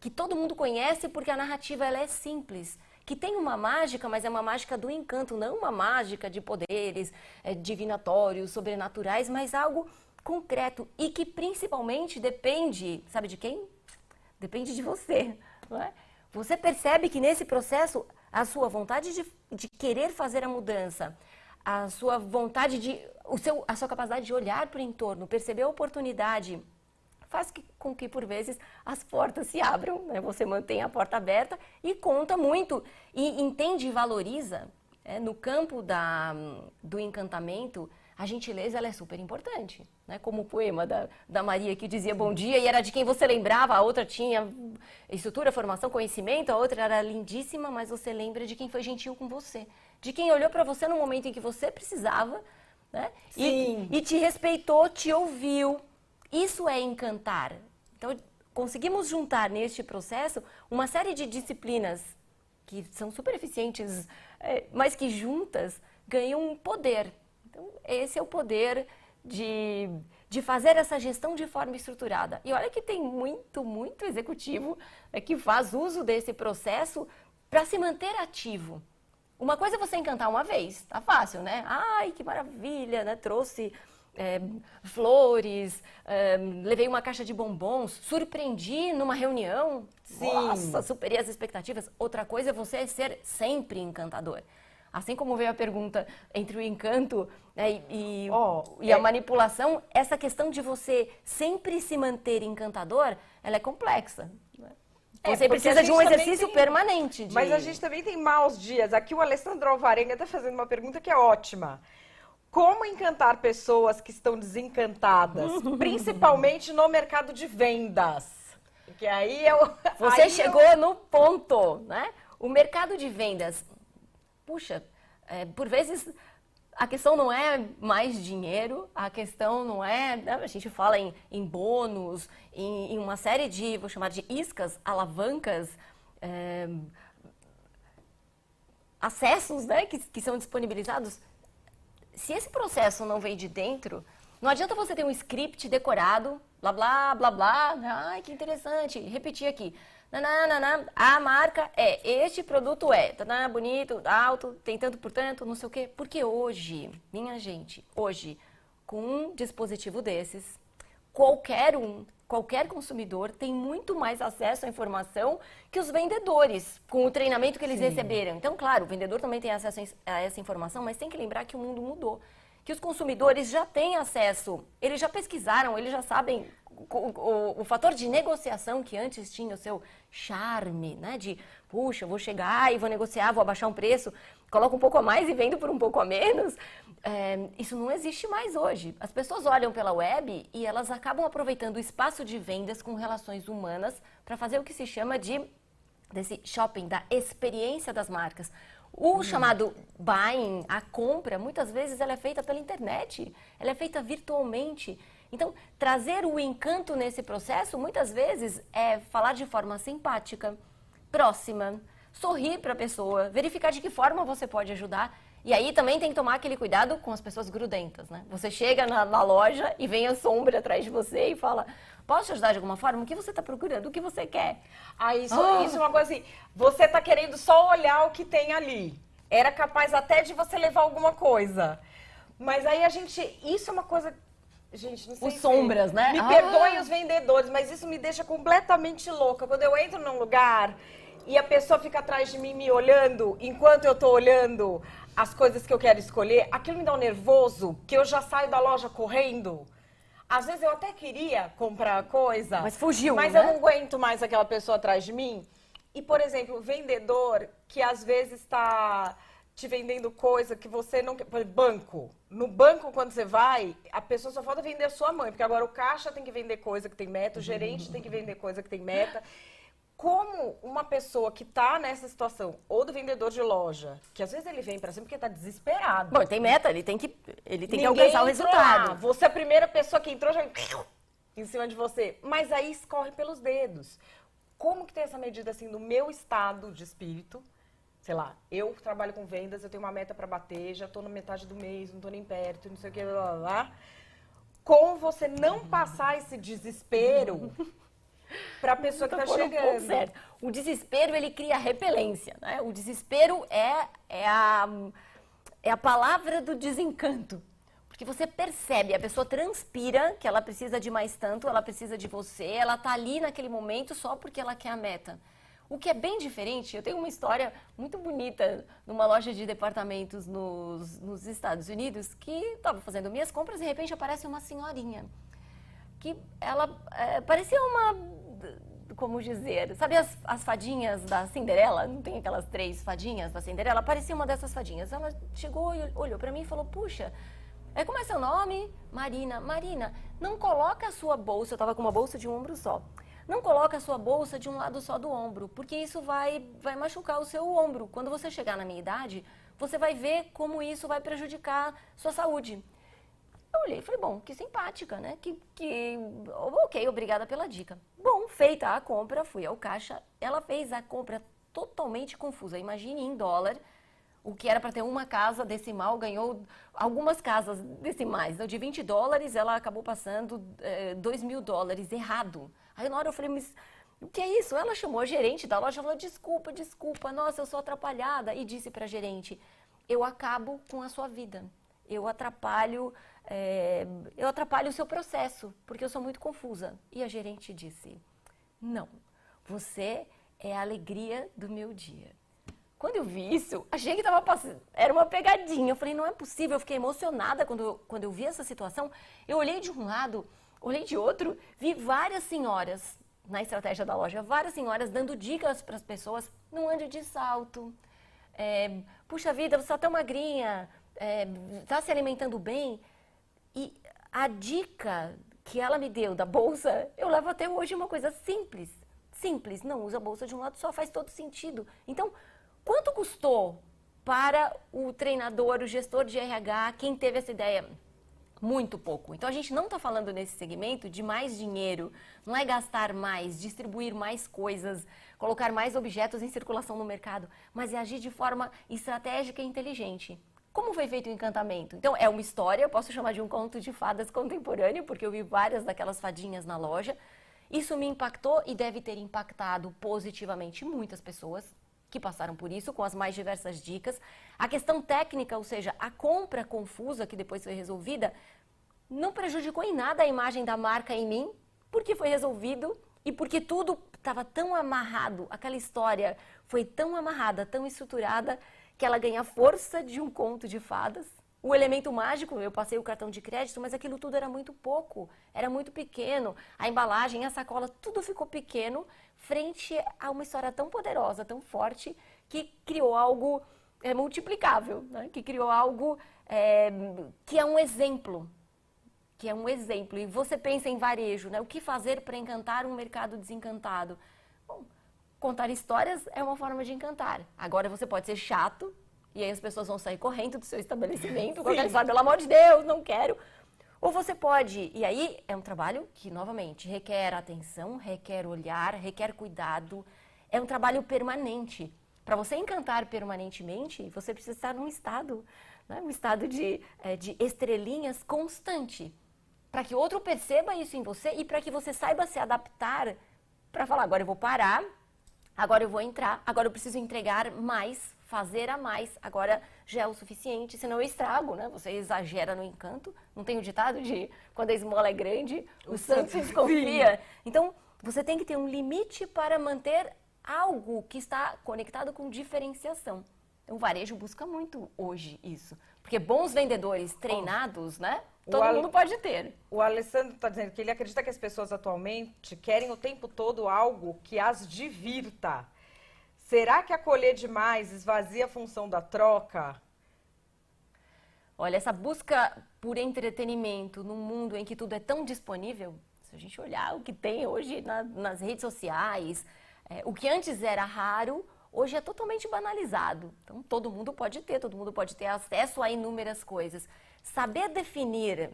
que todo mundo conhece porque a narrativa ela é simples, que tem uma mágica, mas é uma mágica do encanto, não uma mágica de poderes divinatórios, sobrenaturais, mas algo concreto e que principalmente depende, sabe de quem? Depende de você, não é? Você percebe que nesse processo a sua vontade de querer fazer a mudança, a sua vontade a sua capacidade de olhar para o entorno, perceber a oportunidade, faz com que, por vezes, as portas se abram, né? Você mantém a porta aberta e conta muito. E entende e valoriza. No campo do encantamento, a gentileza ela é super importante. Né? Como o poema da Maria que dizia bom dia e era de quem você lembrava, a outra tinha estrutura, formação, conhecimento, a outra era lindíssima, mas você lembra de quem foi gentil com você. De quem olhou para você no momento em que você precisava, né? E te respeitou, te ouviu. Isso é encantar. Então, conseguimos juntar neste processo uma série de disciplinas que são super eficientes, mas que juntas ganham um poder. Então, esse é o poder de fazer essa gestão de forma estruturada. E olha que tem muito executivo que faz uso desse processo para se manter ativo. Uma coisa é você encantar uma vez, tá fácil, né? Ai, que maravilha, né? Trouxe flores, levei uma caixa de bombons, surpreendi numa reunião. Sim. Nossa, superei as expectativas. Outra coisa é você ser sempre encantador. Assim como veio a pergunta entre o encanto e a manipulação, essa questão de você sempre se manter encantador, ela é complexa. Você precisa de um exercício permanente. Mas a gente também tem maus dias. Aqui o Alessandro Alvarenga está fazendo uma pergunta que é ótima. Como encantar pessoas que estão desencantadas, principalmente no mercado de vendas? Porque aí Você chegou no ponto, né? O mercado de vendas, puxa, por vezes a questão não é mais dinheiro, a questão não é... A gente fala em bônus, em uma série de, vou chamar de iscas, alavancas, acessos, né, que são disponibilizados. Se esse processo não vem de dentro, não adianta você ter um script decorado, blá, blá, blá, blá, ai, que interessante, repetir aqui. A marca este produto bonito, alto, tem tanto por tanto, não sei o quê. Porque hoje, minha gente, com um dispositivo desses, qualquer consumidor tem muito mais acesso à informação que os vendedores, com o treinamento que eles receberam. Então, claro, o vendedor também tem acesso a essa informação, mas tem que lembrar que o mundo mudou. Que os consumidores já têm acesso, eles já pesquisaram, eles já sabem o fator de negociação que antes tinha o seu charme, né? De, puxa, eu vou chegar e vou negociar, vou abaixar um preço, coloco um pouco a mais e vendo por um pouco a menos. Isso não existe mais hoje. As pessoas olham pela web e elas acabam aproveitando o espaço de vendas com relações humanas para fazer o que se chama desse shopping, da experiência das marcas. O chamado buying, a compra, muitas vezes ela é feita pela internet, ela é feita virtualmente. Então, trazer o encanto nesse processo, muitas vezes, é falar de forma simpática, próxima, sorrir para a pessoa, verificar de que forma você pode ajudar. E aí também tem que tomar aquele cuidado com as pessoas grudentas, né? Você chega na loja e vem a sombra atrás de você e fala, posso te ajudar de alguma forma? O que você está procurando? O que você quer? Isso é uma coisa assim, você está querendo só olhar o que tem ali. Era capaz até de você levar alguma coisa. Mas aí isso é uma coisa... Gente, não sei os sombras, né? Me perdoem os vendedores, mas isso me deixa completamente louca. Quando eu entro num lugar e a pessoa fica atrás de mim me olhando, enquanto eu tô olhando as coisas que eu quero escolher, aquilo me dá um nervoso, que eu já saio da loja correndo. Às vezes eu até queria comprar coisa, mas fugiu, mas né? Eu não aguento mais aquela pessoa atrás de mim. E, por exemplo, o vendedor que às vezes está te vendendo coisa que você não quer. Por exemplo, banco. No banco, quando você vai, a pessoa só falta vender a sua mãe, porque agora o caixa tem que vender coisa que tem meta, o gerente tem que vender coisa que tem meta. Como uma pessoa que está nessa situação, ou do vendedor de loja, que às vezes ele vem para cima porque está desesperado. Bom, tem meta, ele tem que alcançar o resultado. Você é a primeira pessoa que entrou já em cima de você. Mas aí escorre pelos dedos. Como que tem essa medida assim do meu estado de espírito? Sei lá, eu trabalho com vendas, eu tenho uma meta para bater, já estou na metade do mês, não estou nem perto, não sei o que, blá, blá, blá. Como você não passar esse desespero para a pessoa que está chegando? Certo. O desespero, ele cria repelência, né? O desespero é a palavra do desencanto. Porque você percebe, a pessoa transpira que ela precisa de mais tanto, ela precisa de você, ela está ali naquele momento só porque ela quer a meta. O que é bem diferente, eu tenho uma história muito bonita numa loja de departamentos nos Estados Unidos, que estava fazendo minhas compras e de repente aparece uma senhorinha. Que ela parecia uma, como dizer, sabe as fadinhas da Cinderela? Não tem aquelas 3 fadinhas da Cinderela? Parecia uma dessas fadinhas. Ela chegou e olhou para mim e falou, puxa, como é seu nome? Marina. Marina, não coloca a sua bolsa, eu estava com uma bolsa de um ombro só. Não coloca a sua bolsa de um lado só do ombro, porque isso vai machucar o seu ombro. Quando você chegar na minha idade, você vai ver como isso vai prejudicar sua saúde. Eu olhei e falei, bom, que simpática, né? Ok, obrigada pela dica. Bom, feita a compra, fui ao caixa. Ela fez a compra totalmente confusa. Imagine em dólar, o que era para ter uma casa decimal, ganhou algumas casas decimais. Então, de $20, ela acabou passando $2.000 errado. Aí na hora eu falei, mas o que é isso? Ela chamou a gerente da loja e falou, desculpa, nossa, eu sou atrapalhada. E disse para a gerente, eu acabo com a sua vida. Eu atrapalho o seu processo, porque eu sou muito confusa. E a gerente disse, não, você é a alegria do meu dia. Quando eu vi isso, achei que era uma pegadinha. Eu falei, não é possível, eu fiquei emocionada quando eu vi essa situação. Eu olhei de um lado, olhei de outro, vi várias senhoras na estratégia da loja, várias senhoras dando dicas para as pessoas, não ande de salto, puxa vida, você está tão magrinha, está se alimentando bem. E a dica que ela me deu da bolsa, eu levo até hoje uma coisa simples, não usa a bolsa de um lado só, faz todo sentido. Então, quanto custou para o treinador, o gestor de RH, quem teve essa ideia? Muito pouco. Então, a gente não está falando nesse segmento de mais dinheiro, não é gastar mais, distribuir mais coisas, colocar mais objetos em circulação no mercado, mas é agir de forma estratégica e inteligente. Como foi feito o encantamento? Então, é uma história, eu posso chamar de um conto de fadas contemporâneo, porque eu vi várias daquelas fadinhas na loja. Isso me impactou e deve ter impactado positivamente muitas pessoas que passaram por isso, com as mais diversas dicas. A questão técnica, ou seja, a compra confusa que depois foi resolvida, não prejudicou em nada a imagem da marca em mim, porque foi resolvido e porque tudo estava tão amarrado, aquela história foi tão amarrada, tão estruturada, que ela ganha força de um conto de fadas. O elemento mágico, eu passei o cartão de crédito, mas aquilo tudo era muito pouco, era muito pequeno. A embalagem, a sacola, tudo ficou pequeno frente a uma história tão poderosa, tão forte, que criou algo multiplicável, né? Que criou algo que é um exemplo. E você pensa em varejo, né? O que fazer para encantar um mercado desencantado? Bom, contar histórias é uma forma de encantar. Agora você pode ser chato, e aí as pessoas vão sair correndo do seu estabelecimento, com aquela história, pelo amor de Deus, não quero. Ou você pode, e aí é um trabalho que, novamente, requer atenção, requer olhar, requer cuidado, é um trabalho permanente. Para você encantar permanentemente, você precisa estar num estado, né, um estado de estrelinhas constante, para que outro perceba isso em você e para que você saiba se adaptar para falar, agora eu vou parar, agora eu vou entrar, agora eu preciso entregar mais, fazer a mais, agora já é o suficiente, senão eu estrago, né? Você exagera no encanto, não tem o ditado de quando a esmola é grande, o santo desconfia. Então, você tem que ter um limite para manter algo que está conectado com diferenciação. Então, o varejo busca muito hoje isso, porque bons vendedores treinados, né? Todo mundo pode ter. O Alessandro está dizendo que ele acredita que as pessoas atualmente querem o tempo todo algo que as divirta. Será que acolher demais esvazia a função da troca? Olha, essa busca por entretenimento num mundo em que tudo é tão disponível, se a gente olhar o que tem hoje nas redes sociais, o que antes era raro, hoje é totalmente banalizado. Então, todo mundo pode ter acesso a inúmeras coisas. Saber definir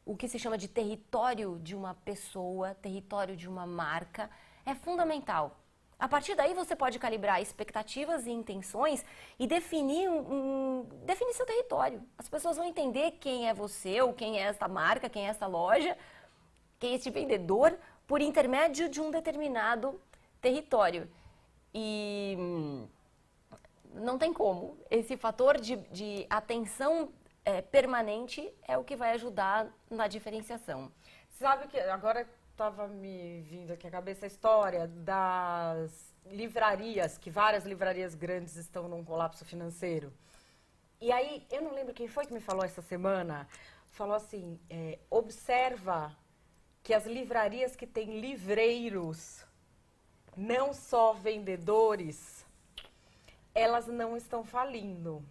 o que se chama de território de uma pessoa, território de uma marca, é fundamental. A partir daí, você pode calibrar expectativas e intenções e definir seu território. As pessoas vão entender quem é você, ou quem é essa marca, quem é essa loja, quem é esse vendedor, por intermédio de um determinado território. E não tem como. Esse fator de atenção permanente é o que vai ajudar na diferenciação. Sabe que agora estava me vindo aqui à cabeça a história das livrarias, que várias livrarias grandes estão num colapso financeiro. E aí, eu não lembro quem foi que me falou essa semana, falou assim, observa que as livrarias que têm livreiros, não só vendedores, elas não estão falindo.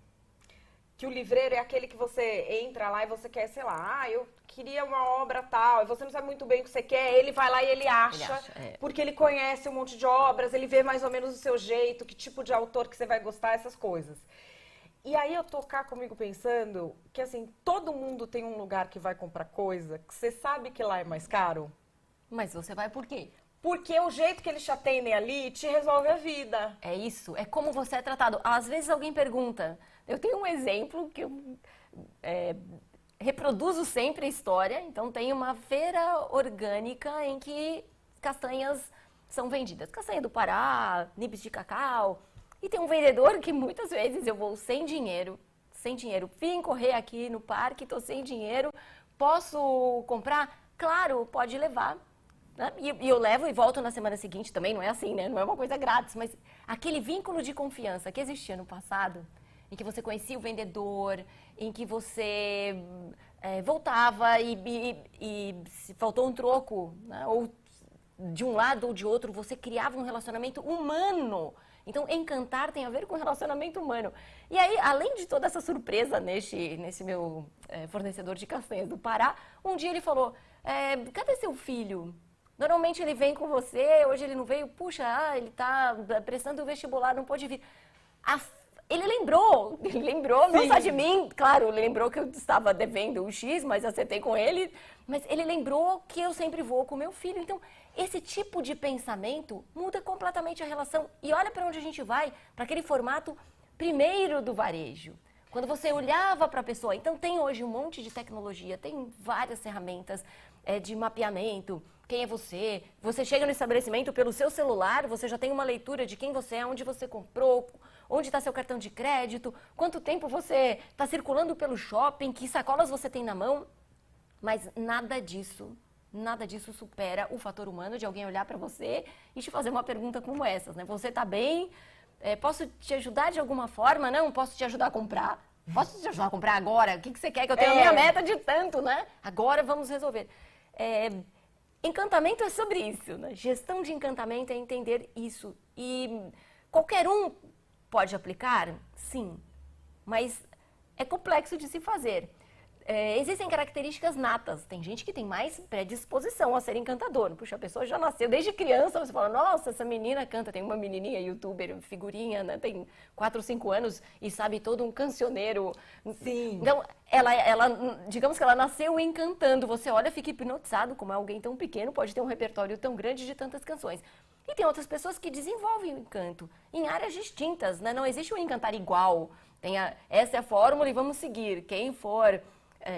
Que o livreiro é aquele que você entra lá e você quer, sei lá, eu queria uma obra tal, e você não sabe muito bem o que você quer, ele vai lá e ele acha porque ele conhece um monte de obras, ele vê mais ou menos o seu jeito, que tipo de autor que você vai gostar, essas coisas. E aí eu tô cá comigo pensando que, assim, todo mundo tem um lugar que vai comprar coisa, que você sabe que lá é mais caro. Mas você vai por quê? Porque o jeito que eles te atendem ali te resolve a vida. É isso, é como você é tratado. Às vezes alguém pergunta, eu tenho um exemplo que eu reproduzo sempre a história. Então tem uma feira orgânica em que castanhas são vendidas. Castanha do Pará, nibs de cacau. E tem um vendedor que muitas vezes eu vou sem dinheiro. Vim correr aqui no parque, estou sem dinheiro, posso comprar? Claro, pode levar. E eu levo e volto na semana seguinte também, não é assim, né? Não é uma coisa grátis, mas aquele vínculo de confiança que existia no passado, em que você conhecia o vendedor, em que você voltava e se faltou um troco, né? Ou de um lado ou de outro, você criava um relacionamento humano. Então, encantar tem a ver com relacionamento humano. E aí, além de toda essa surpresa nesse meu fornecedor de castanhas do Pará, um dia ele falou, cadê seu filho? Normalmente ele vem com você, hoje ele não veio, puxa, ele está prestando o vestibular, não pôde vir. Ele lembrou, não só de mim, claro, ele lembrou que eu estava devendo o X, mas acertei com ele, mas ele lembrou que eu sempre vou com meu filho. Então, esse tipo de pensamento muda completamente a relação. E olha para onde a gente vai, para aquele formato primeiro do varejo. Quando você olhava para a pessoa, então tem hoje um monte de tecnologia, tem várias ferramentas de mapeamento, quem é você, você chega no estabelecimento pelo seu celular, você já tem uma leitura de quem você é, onde você comprou, onde está seu cartão de crédito, quanto tempo você está circulando pelo shopping, que sacolas você tem na mão, mas nada disso supera o fator humano de alguém olhar para você e te fazer uma pergunta como essas, né? Você está bem? Posso te ajudar de alguma forma? Não, posso te ajudar a comprar. Posso te ajudar a comprar agora? O que você quer? Que eu tenho a minha meta de tanto, né? Agora vamos resolver. Encantamento é sobre isso, né? Gestão de encantamento é entender isso. E qualquer um pode aplicar? Sim. Mas é complexo de se fazer. existem características natas. Tem gente que tem mais predisposição a ser encantador. Puxa, a pessoa já nasceu desde criança, você fala, nossa, essa menina canta. Tem uma menininha, youtuber, figurinha, né? Tem 4 ou 5 anos e sabe todo um cancioneiro. Sim. Então, ela, digamos que ela nasceu encantando. Você olha, fica hipnotizado, como é alguém tão pequeno, pode ter um repertório tão grande de tantas canções. E tem outras pessoas que desenvolvem o encanto em áreas distintas, né? Não existe um encantar igual. Essa é a fórmula e vamos seguir.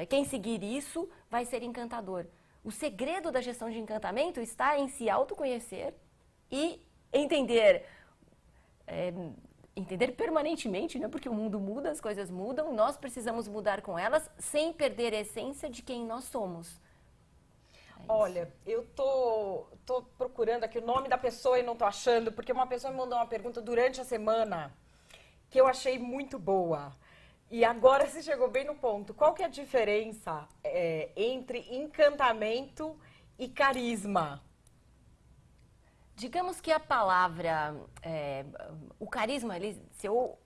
Quem seguir isso vai ser encantador. O segredo da gestão de encantamento está em se autoconhecer e entender permanentemente, né? Porque o mundo muda, as coisas mudam, nós precisamos mudar com elas sem perder a essência de quem nós somos. Olha, eu tô procurando aqui o nome da pessoa e não tô achando, porque uma pessoa me mandou uma pergunta durante a semana que eu achei muito boa. E agora você chegou bem no ponto. Qual que é a diferença entre encantamento e carisma? Digamos que a palavra, o carisma, se eu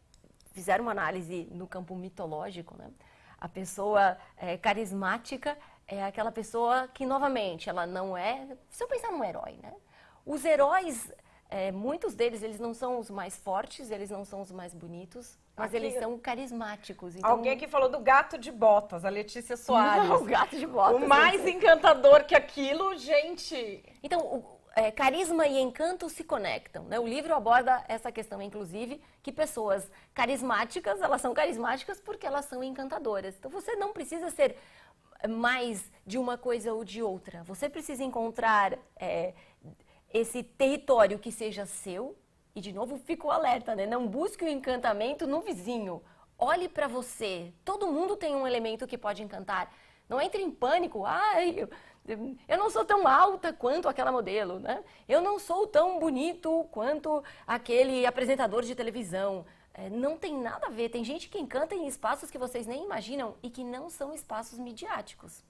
fizer uma análise no campo mitológico, né, a pessoa carismática é aquela pessoa que, novamente, ela não é... Se eu pensar num herói, né? Os heróis, muitos deles, eles não são os mais fortes, eles não são os mais bonitos, mas eles são carismáticos. Então... Alguém que falou do gato de botas, a Letícia Soares. Não, o gato de botas. O mais encantador que aquilo, gente... Então, carisma e encanto se conectam, né? O livro aborda essa questão, inclusive, que pessoas carismáticas, elas são carismáticas porque elas são encantadoras. Então, você não precisa ser mais de uma coisa ou de outra. Você precisa encontrar esse território que seja seu. E, de novo, fico alerta, né? Não busque o encantamento no vizinho. Olhe para você. Todo mundo tem um elemento que pode encantar. Não entre em pânico. Ai, eu não sou tão alta quanto aquela modelo, né? Eu não sou tão bonito quanto aquele apresentador de televisão. Não tem nada a ver. Tem gente que encanta em espaços que vocês nem imaginam e que não são espaços midiáticos.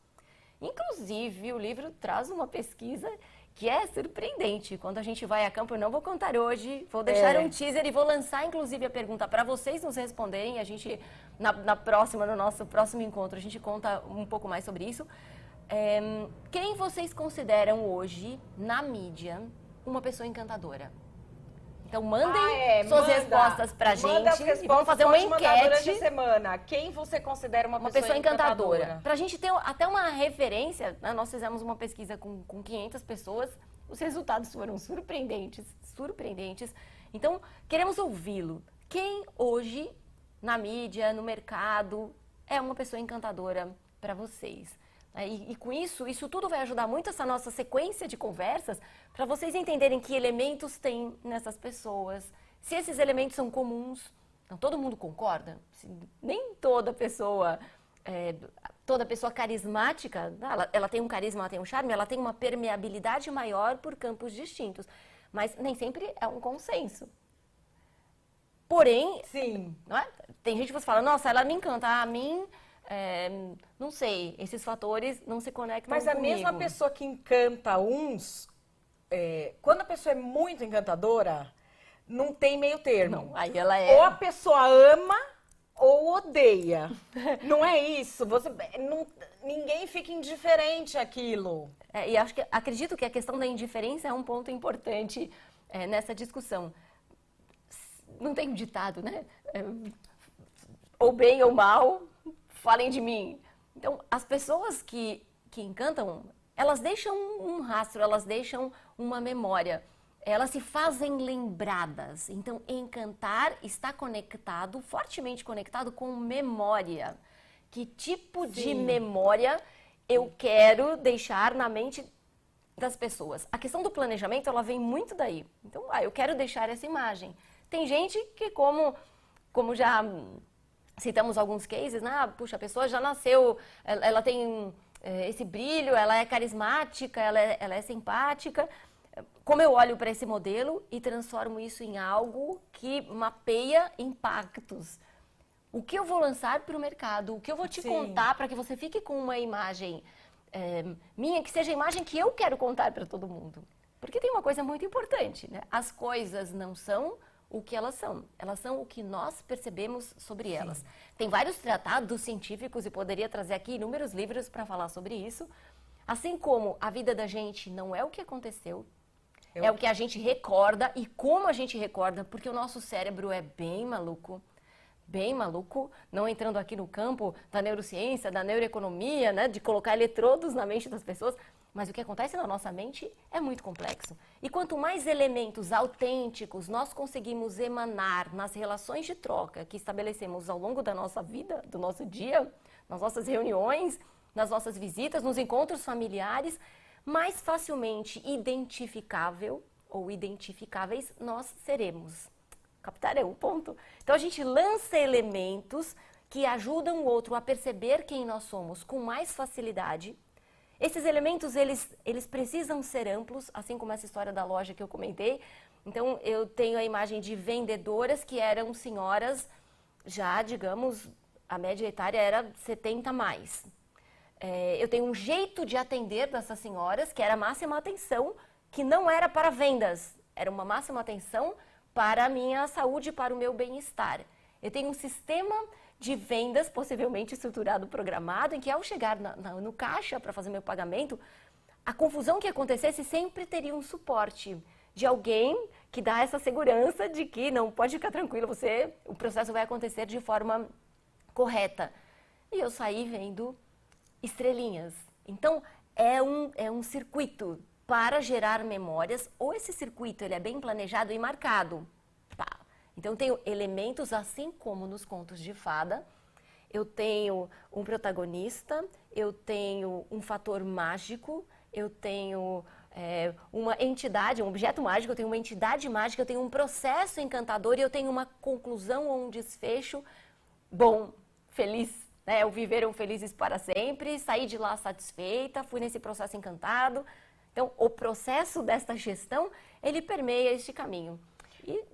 Inclusive, o livro traz uma pesquisa que é surpreendente. Quando a gente vai a campo, eu não vou contar hoje, vou deixar um teaser e vou lançar, inclusive, a pergunta para vocês nos responderem. A gente, no nosso próximo encontro, a gente conta um pouco mais sobre isso. Quem vocês consideram hoje, na mídia, uma pessoa encantadora? Então, mandem suas respostas pra gente e vamos fazer uma enquete. Durante a semana. Quem você considera uma pessoa encantadora? Pra gente ter até uma referência, né? Nós fizemos uma pesquisa com 500 pessoas, os resultados foram surpreendentes. Então, queremos ouvi-lo. Quem hoje, na mídia, no mercado, é uma pessoa encantadora para vocês? E com isso tudo vai ajudar muito essa nossa sequência de conversas para vocês entenderem que elementos tem nessas pessoas, se esses elementos são comuns. Então, todo mundo concorda? Nem toda pessoa carismática, ela tem um carisma, ela tem um charme, ela tem uma permeabilidade maior por campos distintos, mas nem sempre é um consenso. Porém, sim, não é? Tem gente que você fala, nossa, ela me encanta, a mim... não sei, esses fatores não se conectam comigo. Mas a mesma pessoa que encanta uns, quando a pessoa é muito encantadora, não tem meio termo. Não, aí ela é... Ou a pessoa ama ou odeia. Não é isso. Ninguém fica indiferente àquilo. E acredito que a questão da indiferença é um ponto importante nessa discussão. Não tem um ditado, né? Ou bem ou mal... Falem de mim. Então, as pessoas que encantam, elas deixam um rastro, elas deixam uma memória. Elas se fazem lembradas. Então, encantar está conectado, fortemente conectado com memória. Que tipo de memória eu quero deixar na mente das pessoas? A questão do planejamento, ela vem muito daí. Então, eu quero deixar essa imagem. Tem gente que, como já... Citamos alguns cases, né? Puxa, a pessoa já nasceu, ela tem esse brilho, ela é carismática, ela é simpática. Como eu olho para esse modelo e transformo isso em algo que mapeia impactos? O que eu vou lançar para o mercado? O que eu vou te contar para que você fique com uma imagem minha, que seja a imagem que eu quero contar para todo mundo? Porque tem uma coisa muito importante, né? As coisas não são o que elas são. Elas são o que nós percebemos sobre elas. Tem vários tratados científicos e poderia trazer aqui inúmeros livros para falar sobre isso. Assim como a vida da gente não é o que aconteceu, é o que a gente recorda e como a gente recorda, porque o nosso cérebro é bem maluco, não entrando aqui no campo da neurociência, da neuroeconomia, né, de colocar eletrodos na mente das pessoas, mas o que acontece na nossa mente é muito complexo. E quanto mais elementos autênticos nós conseguimos emanar nas relações de troca que estabelecemos ao longo da nossa vida, do nosso dia, nas nossas reuniões, nas nossas visitas, nos encontros familiares, mais facilmente identificável ou identificáveis nós seremos. Captaram o ponto? Então a gente lança elementos que ajudam o outro a perceber quem nós somos com mais facilidade. Esses elementos, eles precisam ser amplos, assim como essa história da loja que eu comentei. Então eu tenho a imagem de vendedoras que eram senhoras já, digamos, a média etária era 70 mais. Eu tenho um jeito de atender dessas senhoras que era máxima atenção, que não era para vendas, era uma máxima atenção para a minha saúde, para o meu bem-estar. Eu tenho um sistema de vendas, possivelmente estruturado, programado, em que ao chegar no caixa para fazer meu pagamento, a confusão que acontecesse sempre teria um suporte de alguém que dá essa segurança de que não pode ficar tranquilo, o processo vai acontecer de forma correta. E eu saí vendo estrelinhas. Então, é um circuito para gerar memórias, ou esse circuito ele é bem planejado e marcado. Tá. Então, tenho elementos, assim como nos contos de fada, eu tenho um protagonista, eu tenho um fator mágico, eu tenho uma entidade, um objeto mágico, eu tenho uma entidade mágica, eu tenho um processo encantador e eu tenho uma conclusão ou um desfecho bom, feliz. Eu viveram felizes para sempre, saí de lá satisfeita, fui nesse processo encantado. Então, o processo desta gestão, ele permeia este caminho. E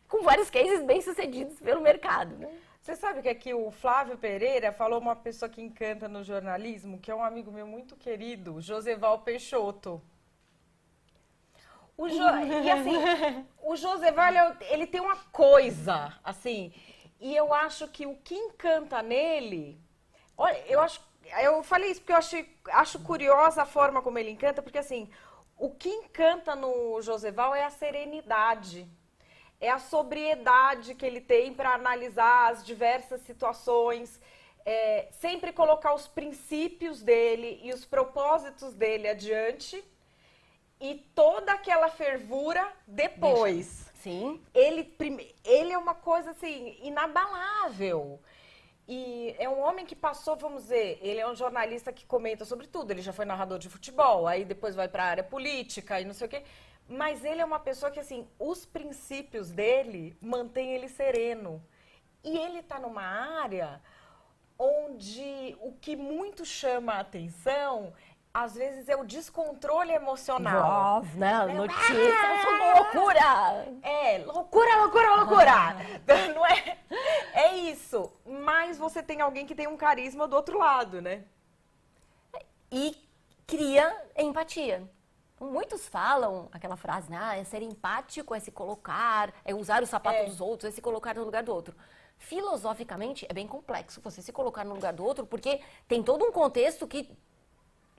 com vários cases bem-sucedidos pelo mercado, né? Você sabe que aqui o Flávio Pereira falou uma pessoa que encanta no jornalismo, que é um amigo meu muito querido, Joseval Peixoto. E assim, o Joseval, ele tem uma coisa, assim, e eu acho que o que encanta nele, olha, eu falei isso porque eu acho curiosa a forma como ele encanta, porque assim, o que encanta no Joseval é a serenidade, é a sobriedade que ele tem para analisar as diversas situações, sempre colocar os princípios dele e os propósitos dele adiante e toda aquela fervura depois. Sim. Ele é uma coisa assim, inabalável. E é um homem que passou, vamos dizer, ele é um jornalista que comenta sobre tudo. Ele já foi narrador de futebol, aí depois vai para a área política e não sei o quê. Mas ele é uma pessoa que, assim, os princípios dele mantêm ele sereno. E ele está numa área onde o que muito chama a atenção, às vezes, é o descontrole emocional. Notícias, loucura! Loucura! Não é? É isso. Mas você tem alguém que tem um carisma do outro lado, né? E cria empatia. Muitos falam aquela frase, é ser empático, é se colocar, é usar o sapato dos outros, é se colocar no lugar do outro. Filosoficamente, é bem complexo você se colocar no lugar do outro, porque tem todo um contexto que...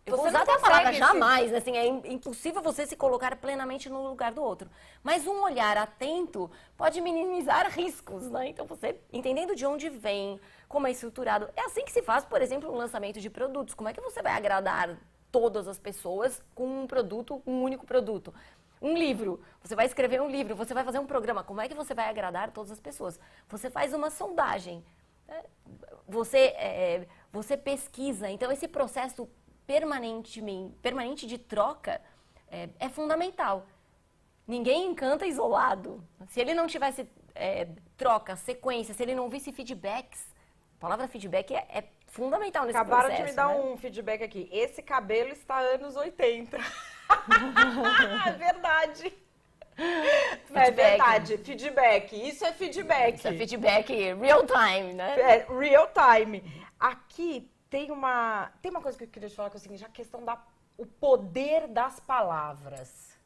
Eu vou usar até a palavra jamais, assim, é impossível você se colocar plenamente no lugar do outro. Mas um olhar atento pode minimizar riscos, né? Então, você, entendendo de onde vem, como é estruturado, é assim que se faz, por exemplo, um lançamento de produtos. Como é que você vai agradar todas as pessoas com um produto, um único produto? Um livro, você vai escrever um livro, você vai fazer um programa, como é que você vai agradar todas as pessoas? Você faz uma sondagem, você pesquisa, então esse processo permanente de troca é fundamental. Ninguém encanta isolado. Se ele não tivesse troca, sequência, se ele não visse feedbacks, a palavra feedback é fundamental nesse processo. Acabaram de me dar um feedback aqui. Esse cabelo está anos 80. É verdade. É verdade. Feedback. Isso é feedback. Isso é feedback real time, né? Real time. Aqui tem uma coisa que eu queria te falar, que é o seguinte, a questão o poder das palavras.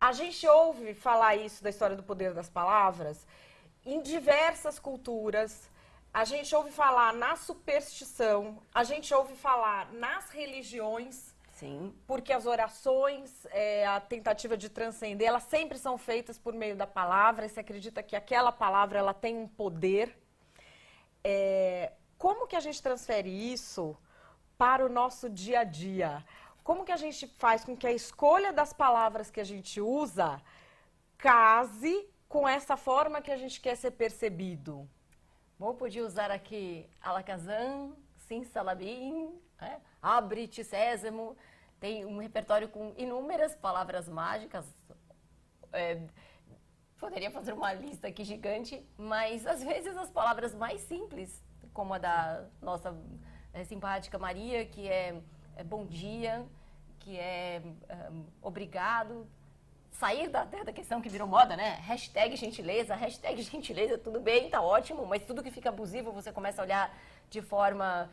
A gente ouve falar isso da história do poder das palavras em diversas culturas. A gente ouve falar na superstição, a gente ouve falar nas religiões. Sim. Porque as orações, a tentativa de transcender, elas sempre são feitas por meio da palavra. E você acredita que aquela palavra ela tem um poder. Como que a gente transfere isso para o nosso dia a dia? Como que a gente faz com que a escolha das palavras que a gente usa case com essa forma que a gente quer ser percebido? Bom, podia usar aqui alakazam, simsalabim, abre-te sésamo. Tem um repertório com inúmeras palavras mágicas. Poderia fazer uma lista aqui gigante, mas às vezes as palavras mais simples, como a da nossa simpática Maria, que é bom dia, que é obrigado. Sair da questão que virou moda, né? Hashtag gentileza, tudo bem, tá ótimo, mas tudo que fica abusivo você começa a olhar de forma,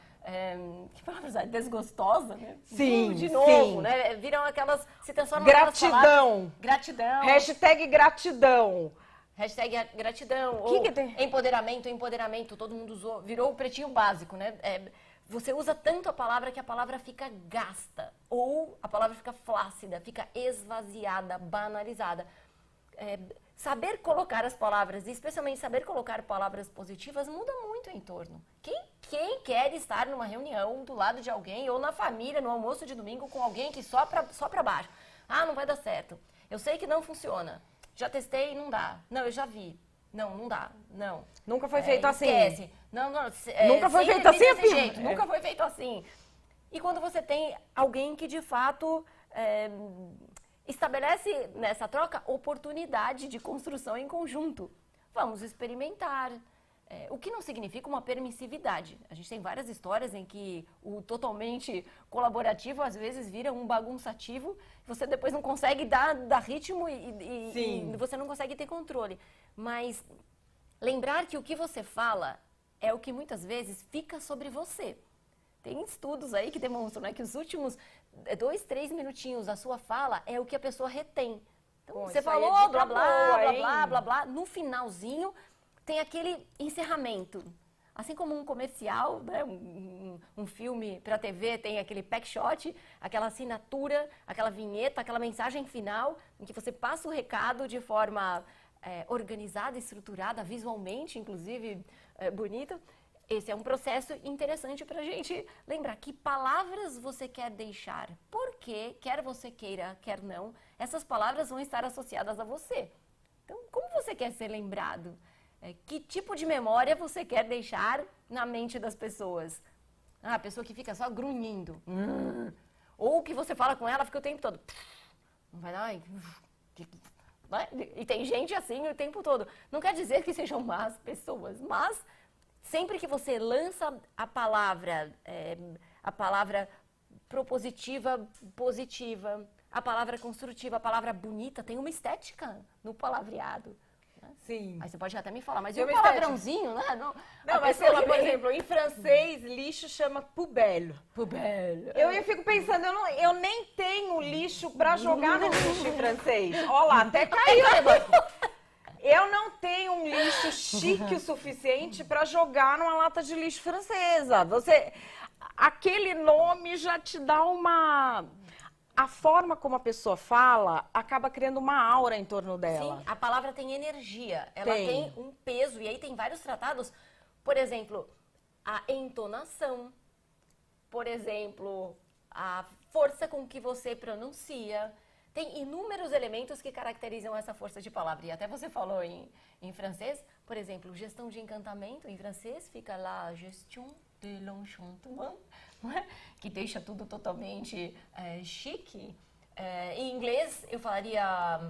que palavras é? Desgostosa, né? Sim, de novo, sim. Né? Viram aquelas, se transformam gratidão. Gratidão. Hashtag gratidão. Hashtag gratidão. Que tem? Empoderamento, todo mundo usou, virou o pretinho básico, né? Você usa tanto a palavra que a palavra fica gasta, ou a palavra fica flácida, fica esvaziada, banalizada. Saber colocar as palavras, e especialmente saber colocar palavras positivas, muda muito o entorno. Quem quer estar numa reunião do lado de alguém, ou na família, no almoço de domingo, com alguém que só pra baixo? Ah, não vai dar certo. Eu sei que não funciona. Já testei e não dá. Não, eu já vi. Não dá. Não. Nunca foi feito assim. Esquece. Nunca foi feito assim, desse jeito. Nunca foi feito assim. E quando você tem alguém que, de fato, estabelece nessa troca oportunidade de construção em conjunto. Vamos experimentar. O que não significa uma permissividade. A gente tem várias histórias em que o totalmente colaborativo, às vezes, vira um bagunçativo. Você depois não consegue dar ritmo e você não consegue ter controle. Mas lembrar que o que você fala é o que muitas vezes fica sobre você. Tem estudos aí que demonstram, né, que os últimos 2, 3 minutinhos da sua fala é o que a pessoa retém. Então, você falou blá, blá, blá, blá. No finalzinho, tem aquele encerramento. Assim como um comercial, né, um filme para TV tem aquele pack shot, aquela assinatura, aquela vinheta, aquela mensagem final, em que você passa o recado de forma organizada, estruturada, visualmente, inclusive, bonita. Esse é um processo interessante para a gente lembrar que palavras você quer deixar. Porque, quer você queira, quer não, essas palavras vão estar associadas a você. Então, como você quer ser lembrado? Que tipo de memória você quer deixar na mente das pessoas? A pessoa que fica só grunhindo. Ou que você fala com ela, fica o tempo todo. Não vai dar... E tem gente assim o tempo todo. Não quer dizer que sejam más pessoas, mas sempre que você lança a palavra propositiva, positiva, a palavra construtiva, a palavra bonita, tem uma estética no palavreado. Sim. Aí você pode até me falar, mas e o palavrãozinho, né? Não, mas sei lá, por exemplo, em francês, lixo chama poubelle. Poubelle. Eu fico pensando, eu nem tenho lixo pra jogar no lixo em francês. Ó lá, até caiu. Eu não tenho um lixo chique o suficiente pra jogar numa lata de lixo francesa. Aquele nome já te dá uma... A forma como a pessoa fala acaba criando uma aura em torno dela. Sim, a palavra tem energia, ela tem um peso. E aí tem vários tratados, por exemplo, a entonação, por exemplo, a força com que você pronuncia. Tem inúmeros elementos que caracterizam essa força de palavra. E até você falou em francês, por exemplo, gestão de encantamento, em francês fica la gestion de l'enchantement, que deixa tudo totalmente chique. Em inglês, eu falaria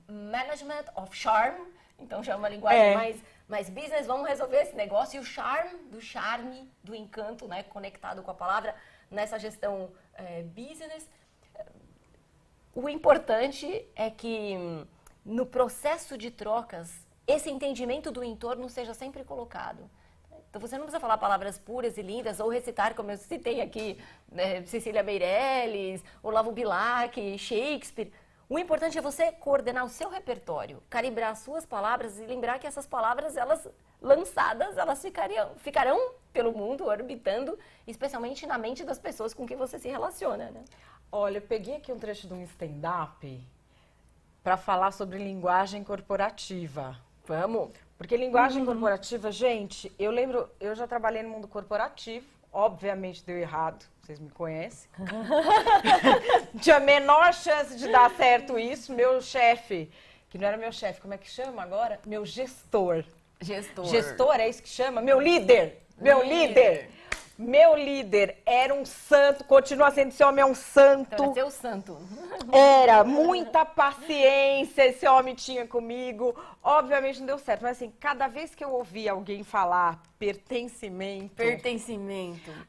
management of charm, então já é uma linguagem mais business, vamos resolver esse negócio. E o charme, do encanto, né, conectado com a palavra, nessa gestão business. O importante é que no processo de trocas, esse entendimento do entorno seja sempre colocado. Então, você não precisa falar palavras puras e lindas ou recitar, como eu citei aqui, Cecília Meirelles, Olavo Bilac, Shakespeare. O importante é você coordenar o seu repertório, calibrar as suas palavras e lembrar que essas palavras, elas lançadas, elas ficarão pelo mundo, orbitando, especialmente na mente das pessoas com quem você se relaciona, né? Olha, eu peguei aqui um trecho de um stand-up para falar sobre linguagem corporativa. Vamos? Porque linguagem corporativa, gente, eu lembro, eu já trabalhei no mundo corporativo, obviamente deu errado, vocês me conhecem. Tinha a menor chance de dar certo isso. Meu chefe, que não era meu chefe, como é que chama agora? Meu gestor. Gestor, é isso que chama? Meu líder. Meu líder era um santo, continua sendo, esse homem é um santo. Então, ser o santo. Era, muita paciência esse homem tinha comigo. Obviamente não deu certo, mas assim, cada vez que eu ouvia alguém falar pertencimento...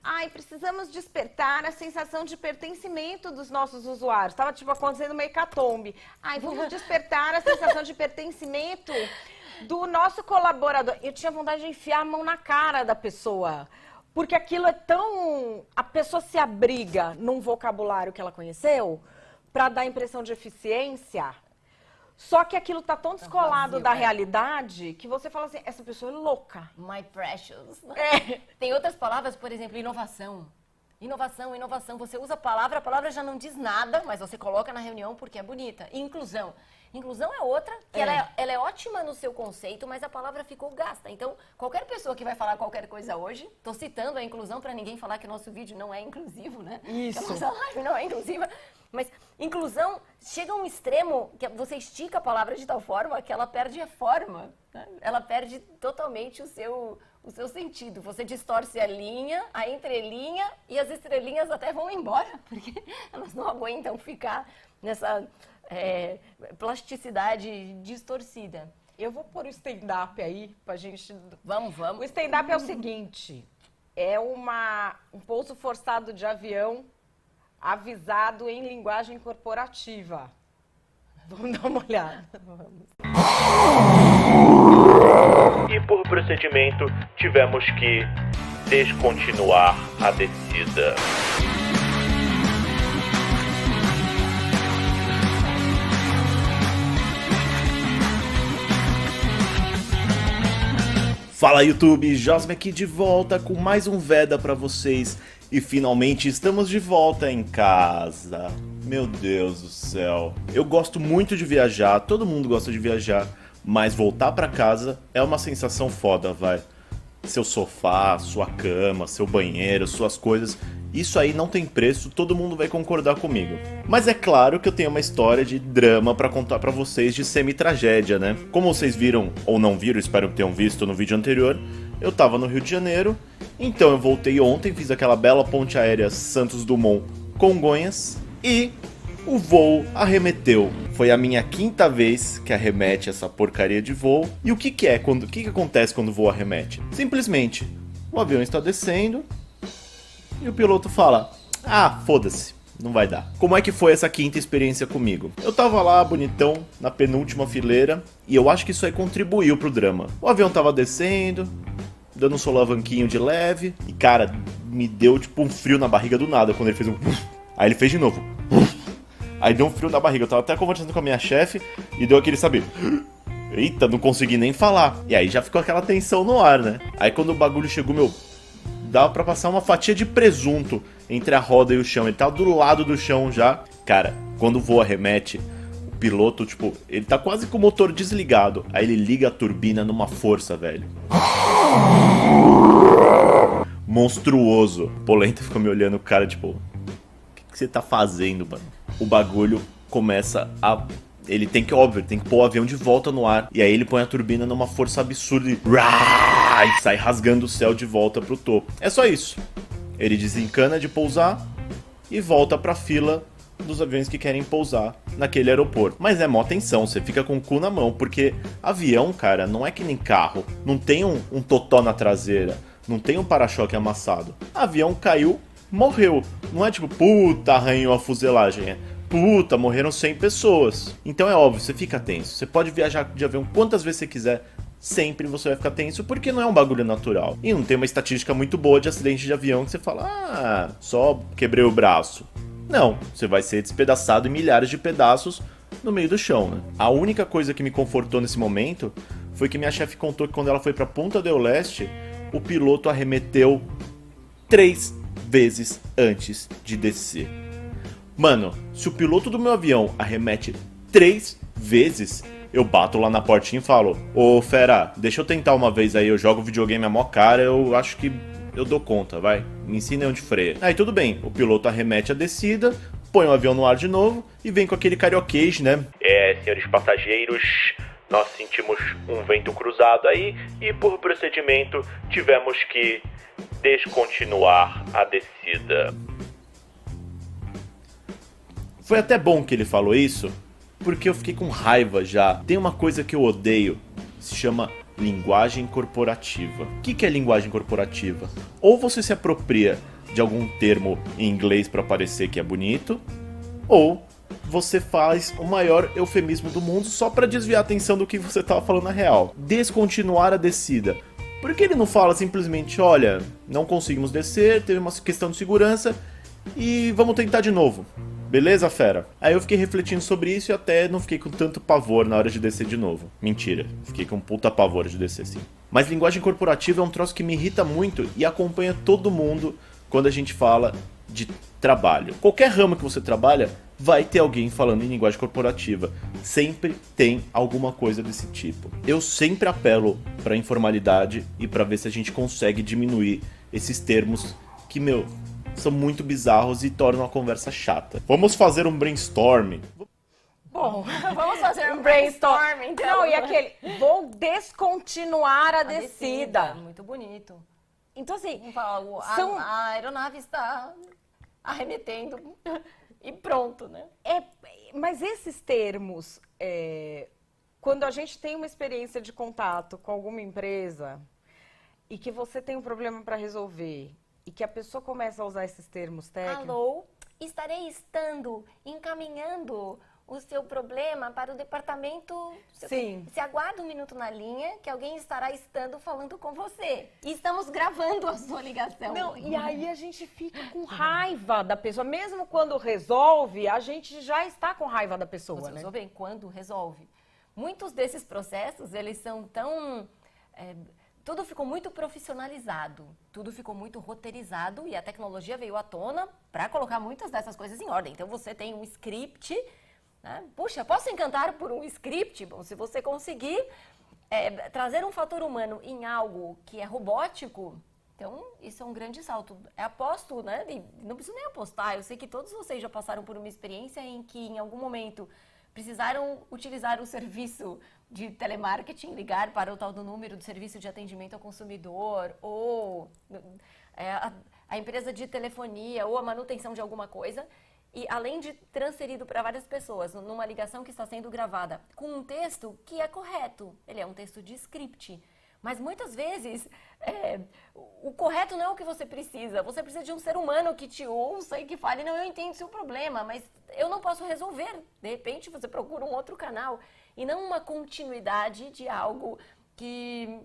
Ai, precisamos despertar a sensação de pertencimento dos nossos usuários. Tava, tipo, acontecendo uma hecatombe. Ai, vamos despertar a sensação de pertencimento do nosso colaborador. Eu tinha vontade de enfiar a mão na cara da pessoa. Porque aquilo é tão... A pessoa se abriga num vocabulário que ela conheceu para dar a impressão de eficiência. Só que aquilo tá tão descolado vazio, da realidade que você fala assim, essa pessoa é louca. My precious. É. Tem outras palavras, por exemplo, inovação. Inovação. Você usa a palavra já não diz nada, mas você coloca na reunião porque é bonita. E inclusão. Inclusão é outra, que ela é ótima no seu conceito, mas a palavra ficou gasta. Então, qualquer pessoa que vai falar qualquer coisa hoje, tô citando a inclusão para ninguém falar que o nosso vídeo não é inclusivo, né? Isso. Que a nossa live não é inclusiva. Mas inclusão chega a um extremo que você estica a palavra de tal forma que ela perde a forma. Né? Ela perde totalmente o seu sentido. Você distorce a linha, a entrelinha e as estrelinhas até vão embora, porque elas não aguentam ficar nessa plasticidade distorcida. Eu vou pôr o stand-up aí pra gente... Vamos. O stand-up é o seguinte, é um pouso forçado de avião avisado em linguagem corporativa. Vamos dar uma olhada. E por procedimento, tivemos que descontinuar a descida. Fala YouTube, Josme aqui de volta com mais um Veda pra vocês. E finalmente estamos de volta em casa. Meu Deus do céu. Eu gosto muito de viajar, todo mundo gosta de viajar. Mas voltar pra casa é uma sensação foda, vai. Seu sofá, sua cama, seu banheiro, suas coisas. Isso aí não tem preço, todo mundo vai concordar comigo. Mas é claro que eu tenho uma história de drama pra contar pra vocês de semi-tragédia, né? Como vocês viram, ou não viram, espero que tenham visto no vídeo anterior, eu tava no Rio de Janeiro, então eu voltei ontem, fiz aquela bela ponte aérea Santos Dumont-Congonhas e o voo arremeteu. Foi a minha quinta vez que arremete essa porcaria de voo. E o que acontece quando o voo arremete? Simplesmente, o avião está descendo e o piloto fala, foda-se, não vai dar. Como é que foi essa quinta experiência comigo? Eu tava lá, bonitão, na penúltima fileira, e eu acho que isso aí contribuiu pro drama. O avião tava descendo, dando um solavanquinho de leve, e cara, me deu tipo um frio na barriga do nada, quando ele fez um... Aí ele fez de novo. Aí deu um frio na barriga, eu tava até conversando com a minha chefe, e deu aquele, sabe... Eita, não consegui nem falar. E aí já ficou aquela tensão no ar, né? Aí quando o bagulho chegou, dava pra passar uma fatia de presunto entre a roda e o chão. Ele tava do lado do chão já. Cara, quando o voo arremete, o piloto, tipo, ele tá quase com o motor desligado. Aí ele liga a turbina numa força, velho. Monstruoso. Polenta ficou me olhando, cara, tipo... O que você tá fazendo, mano? O bagulho começa a... Ele tem que pôr o avião de volta no ar. E aí ele põe a turbina numa força absurda e sai rasgando o céu de volta pro topo. É só isso. Ele desencana de pousar e volta pra fila dos aviões que querem pousar naquele aeroporto. Mas é mó tensão, você fica com o cu na mão. Porque avião, cara, não é que nem carro. Não tem um totó na traseira. Não tem um para-choque amassado. Avião caiu, morreu. Não é tipo, puta, arranhou a fuselagem. Puta, morreram 100 pessoas. Então é óbvio, você fica tenso. Você pode viajar de avião quantas vezes você quiser. Sempre você vai ficar tenso, porque não é um bagulho natural. E não tem uma estatística muito boa de acidente de avião que você fala, só quebrei o braço. Não, você vai ser despedaçado em milhares de pedaços no meio do chão, né? A única coisa que me confortou nesse momento foi que minha chefe contou que quando ela foi pra Punta del Este, o piloto arremeteu 3 vezes antes de descer. Mano, se o piloto do meu avião arremete 3 vezes, eu bato lá na portinha e falo: ô fera, deixa eu tentar uma vez aí, eu jogo videogame a mó cara, eu acho que eu dou conta, vai, me ensina onde freia. Aí tudo bem, o piloto arremete a descida, põe o avião no ar de novo e vem com aquele carioquês, né? Senhores passageiros, nós sentimos um vento cruzado aí e por procedimento tivemos que descontinuar a descida. Foi até bom que ele falou isso, porque eu fiquei com raiva já. Tem uma coisa que eu odeio, se chama linguagem corporativa. O que é linguagem corporativa? Ou você se apropria de algum termo em inglês para parecer que é bonito, ou você faz o maior eufemismo do mundo só para desviar a atenção do que você estava falando na real. Descontinuar a descida. Por que ele não fala simplesmente: olha, não conseguimos descer, teve uma questão de segurança e vamos tentar de novo? Beleza, fera? Aí eu fiquei refletindo sobre isso e até não fiquei com tanto pavor na hora de descer de novo. Mentira, fiquei com um puta pavor de descer sim. Mas linguagem corporativa é um troço que me irrita muito e acompanha todo mundo quando a gente fala de trabalho. Qualquer ramo que você trabalha, vai ter alguém falando em linguagem corporativa. Sempre tem alguma coisa desse tipo. Eu sempre apelo pra informalidade e pra ver se a gente consegue diminuir esses termos que, são muito bizarros e tornam a conversa chata. Vamos fazer um brainstorm. Bom, vamos fazer um brainstorm, então. Não, e aquele: vou descontinuar a descida. Muito bonito. Então, assim, a aeronave está arremetendo e pronto, né? Mas esses termos, quando a gente tem uma experiência de contato com alguma empresa e que você tem um problema para resolver e que a pessoa começa a usar esses termos técnicos... Alô, estarei encaminhando o seu problema para o departamento... Sim. Você aguarda um minuto na linha que alguém estará falando com você. E estamos gravando a sua ligação. Não, e aí a gente fica com raiva da pessoa. Mesmo quando resolve, a gente já está com raiva da pessoa, Você né? resolve quando resolve. Muitos desses processos, eles são tão... tudo ficou muito profissionalizado, tudo ficou muito roteirizado e a tecnologia veio à tona para colocar muitas dessas coisas em ordem. Então você tem um script, né? Puxa, posso encantar por um script? Bom, se você conseguir trazer um fator humano em algo que é robótico, então isso é um grande salto. Aposto, né? E não preciso nem apostar, eu sei que todos vocês já passaram por uma experiência em que em algum momento precisaram utilizar o serviço de telemarketing, ligar para o tal do número do serviço de atendimento ao consumidor, ou a empresa de telefonia, ou a manutenção de alguma coisa, e além de transferido para várias pessoas, numa ligação que está sendo gravada com um texto que é correto, ele é um texto de script. Mas muitas vezes, o correto não é o que você precisa de um ser humano que te ouça e que fale: não, eu entendo o seu problema, mas eu não posso resolver. De repente, você procura um outro canal. E não uma continuidade de algo que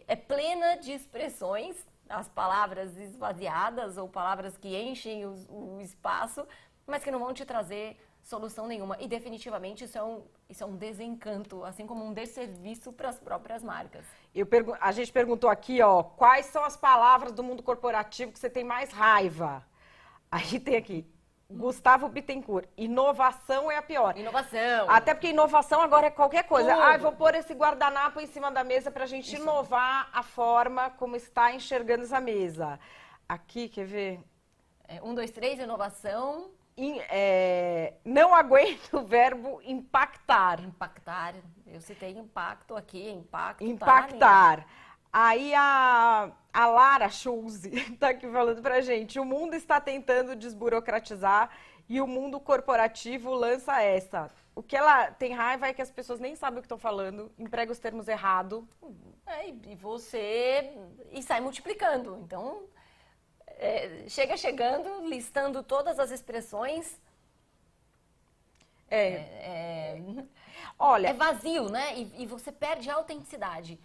é plena de expressões, as palavras esvaziadas ou palavras que enchem o espaço, mas que não vão te trazer solução nenhuma. E definitivamente isso é um desencanto, assim como um desserviço para as próprias marcas. A gente perguntou aqui, quais são as palavras do mundo corporativo que você tem mais raiva? Aí tem aqui: Gustavo Bittencourt: inovação é a pior. Inovação. Até porque inovação agora é qualquer coisa. Tudo. Vou pôr esse guardanapo em cima da mesa pra gente inovar a forma como está enxergando essa mesa. Aqui, quer ver? 1, 2, 3, inovação. Não aguento o verbo impactar. Impactar. Eu citei impacto aqui, impacto. Impactar. Aí a Lara Schulze tá aqui falando pra gente: o mundo está tentando desburocratizar e o mundo corporativo lança essa. O que ela tem raiva é que as pessoas nem sabem o que estão falando, empregam os termos errados. E sai multiplicando. Então, chegando, listando todas as expressões. Olha, é vazio, né? E você perde a autenticidade.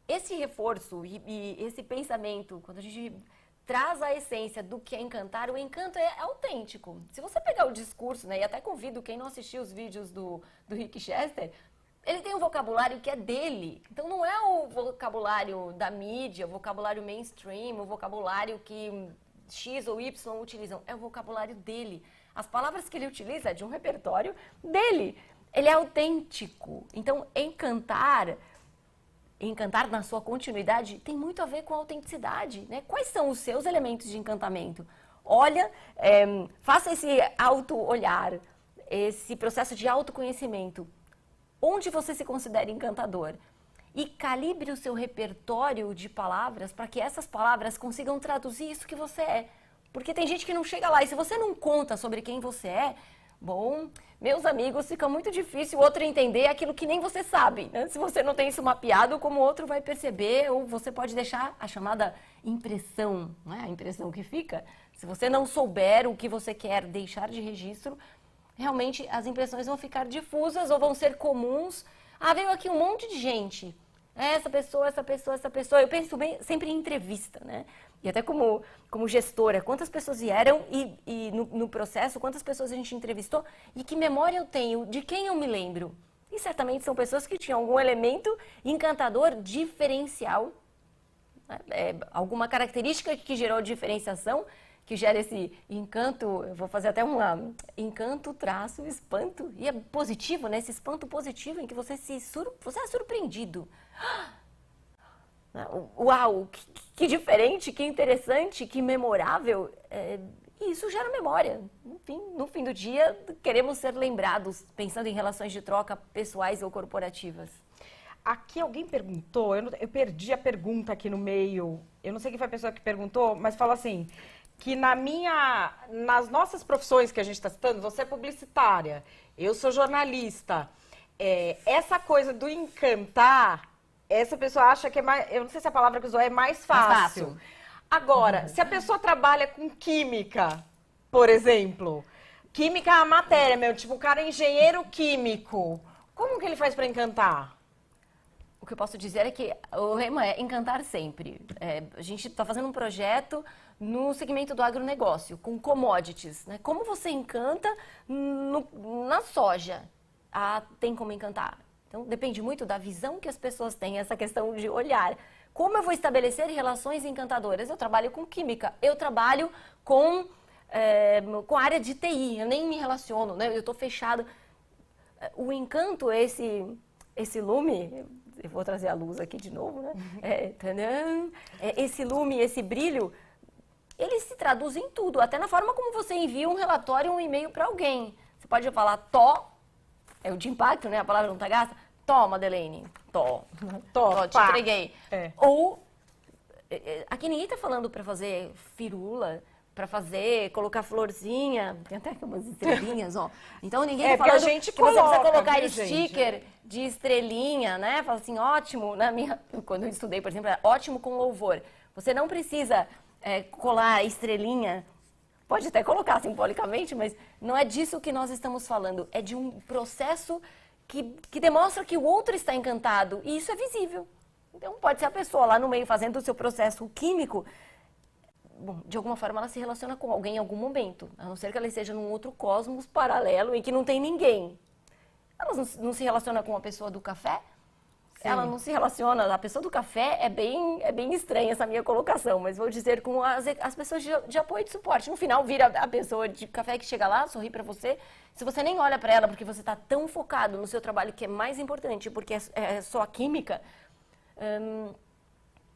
Esse reforço e esse pensamento, quando a gente traz a essência do que é encantar, o encanto é autêntico. Se você pegar o discurso, né, e até convido quem não assistiu os vídeos do Rick Chester, ele tem um vocabulário que é dele. Então não é o vocabulário da mídia, o vocabulário mainstream, o vocabulário que X ou Y utilizam. É o vocabulário dele. As palavras que ele utiliza é de um repertório dele. Ele é autêntico. Então, encantar na sua continuidade tem muito a ver com a autenticidade, né? Quais são os seus elementos de encantamento? Olha, faça esse auto-olhar, esse processo de autoconhecimento. Onde você se considera encantador? E calibre o seu repertório de palavras para que essas palavras consigam traduzir isso que você é. Porque tem gente que não chega lá e se você não conta sobre quem você é, bom, meus amigos, fica muito difícil o outro entender aquilo que nem você sabe, né? Se você não tem isso mapeado, como o outro vai perceber, ou você pode deixar a chamada impressão, não é? A impressão que fica. Se você não souber o que você quer deixar de registro, realmente as impressões vão ficar difusas ou vão ser comuns. Ah, veio aqui um monte de gente. Essa pessoa. Eu penso sempre em entrevista, né? E até como gestora, quantas pessoas vieram e no processo, quantas pessoas a gente entrevistou e que memória eu tenho, de quem eu me lembro. E certamente são pessoas que tinham algum elemento encantador, diferencial, alguma característica que gerou diferenciação, que gera esse encanto, eu vou fazer até encanto, traço, espanto, e é positivo, né? Esse espanto positivo em que você você é surpreendido. Uau, que diferente, que interessante, que memorável. E isso gera memória. Enfim, no fim do dia, queremos ser lembrados, pensando em relações de troca pessoais ou corporativas. Aqui alguém perguntou, eu perdi a pergunta aqui no meio, eu não sei quem foi a pessoa que perguntou, mas falou assim, que nas nossas profissões que a gente está citando, você é publicitária, eu sou jornalista, essa coisa do encantar, essa pessoa acha que é mais, eu não sei se a palavra que usou é mais fácil. Agora, se a pessoa trabalha com química, por exemplo, química é a matéria, tipo, o cara é engenheiro químico, como que ele faz para encantar? O que eu posso dizer é que o lema é encantar sempre. A gente está fazendo um projeto no segmento do agronegócio, com commodities, né? Como você encanta na soja? Tem como encantar. Então, depende muito da visão que as pessoas têm, essa questão de olhar. Como eu vou estabelecer relações encantadoras? Eu trabalho com química, eu trabalho com a área de TI, eu nem me relaciono, né? Eu estou fechado. O encanto, esse lume, eu vou trazer a luz aqui de novo, né? Esse lume, esse brilho, ele se traduz em tudo, até na forma como você envia um relatório, um e-mail para alguém. Você pode falar é o de impacto, né? A palavra não tá gasta. Madeleine, te entreguei. Ou, aqui ninguém tá falando para fazer firula, para colocar florzinha, tem até umas estrelinhas, ó. Então ninguém tá falando a gente que você precisa colocar sticker de estrelinha, né? Fala assim, ótimo, quando eu estudei, por exemplo, era ótimo com louvor. Você não precisa colar estrelinha, pode até colocar simbolicamente, mas não é disso que nós estamos falando. É de um processo que demonstra que o outro está encantado, e isso é visível. Então pode ser a pessoa lá no meio fazendo o seu processo químico. Bom, de alguma forma ela se relaciona com alguém em algum momento, a não ser que ela esteja num outro cosmos paralelo em que não tem ninguém. Ela não se relaciona com a pessoa do café? Sim. Ela não se relaciona, a pessoa do café é bem estranha essa minha colocação, mas vou dizer com as pessoas de apoio e de suporte. No final vira a pessoa de café que chega lá, sorri pra você. Se você nem olha pra ela porque você tá tão focado no seu trabalho que é mais importante, porque é só a química,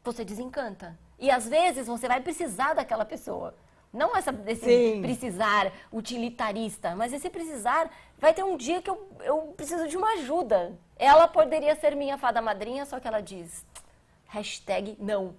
você desencanta. E às vezes você vai precisar daquela pessoa. Não esse precisar utilitarista, mas esse precisar, vai ter um dia que eu preciso de uma ajuda. Ela poderia ser minha fada madrinha, só que ela diz, #não.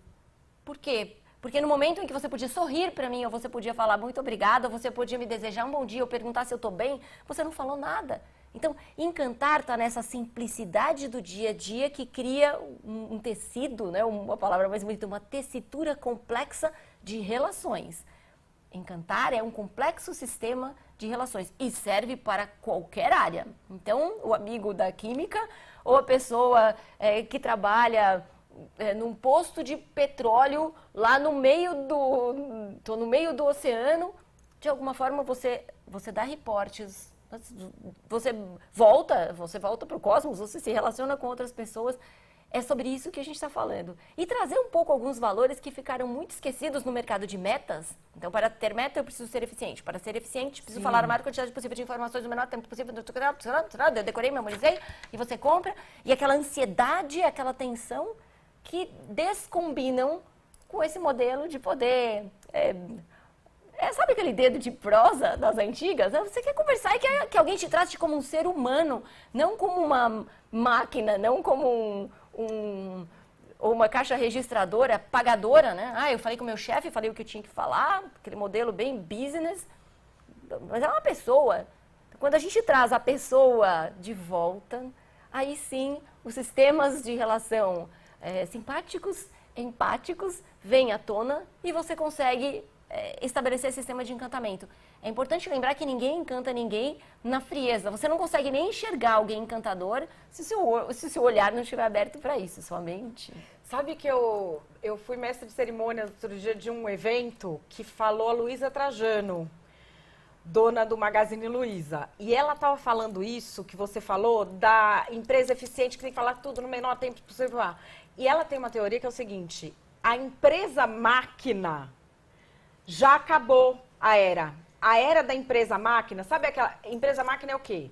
Por quê? Porque no momento em que você podia sorrir pra mim, ou você podia falar muito obrigada, ou você podia me desejar um bom dia, ou perguntar se eu tô bem, você não falou nada. Então, encantar está nessa simplicidade do dia a dia que cria um tecido, né? Uma palavra mais bonita, uma tessitura complexa de relações. Encantar é um complexo sistema de relações e serve para qualquer área. Então, o amigo da química ou a pessoa que trabalha num posto de petróleo lá no meio do oceano. De alguma forma você dá reportes, você volta para o cosmos, você se relaciona com outras pessoas. É sobre isso que a gente está falando. E trazer um pouco alguns valores que ficaram muito esquecidos no mercado de metas. Então, para ter meta, eu preciso ser eficiente. Para ser eficiente, preciso falar a maior quantidade possível de informações no menor tempo possível. Eu decorei, memorizei, e você compra. E aquela ansiedade, aquela tensão que descombinam com esse modelo de poder... sabe aquele dedo de prosa das antigas? Você quer conversar e quer que alguém te trate como um ser humano, não como uma máquina, não como ou uma caixa registradora, pagadora, né? Eu falei com o meu chefe, falei o que eu tinha que falar, aquele modelo bem business, mas é uma pessoa. Quando a gente traz a pessoa de volta, aí sim os sistemas de relação simpáticos, empáticos, vêm à tona e você consegue estabelecer sistema de encantamento. É importante lembrar que ninguém encanta ninguém na frieza. Você não consegue nem enxergar alguém encantador se o seu olhar não estiver aberto para isso, sua mente. Sabe que eu fui mestre de cerimônia outro dia de um evento que falou a Luísa Trajano, dona do Magazine Luiza. E ela estava falando isso que você falou, da empresa eficiente que tem que falar tudo no menor tempo possível. E ela tem uma teoria que é o seguinte: a empresa máquina já acabou a era. A era da empresa máquina, sabe aquela... Empresa máquina é o quê?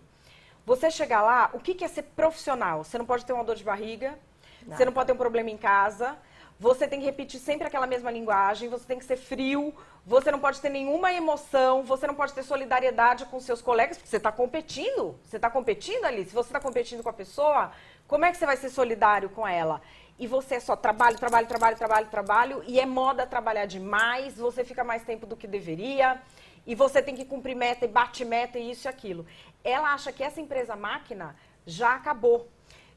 Você chegar lá, o que é ser profissional? Você não pode ter uma dor de barriga, você não pode ter um problema em casa, você tem que repetir sempre aquela mesma linguagem, você tem que ser frio, você não pode ter nenhuma emoção, você não pode ter solidariedade com seus colegas, porque você está competindo ali. Se você está competindo com a pessoa, como é que você vai ser solidário com ela? E você só trabalho, e é moda trabalhar demais, você fica mais tempo do que deveria, e você tem que cumprir meta e bate meta e isso e aquilo. Ela acha que essa empresa máquina já acabou,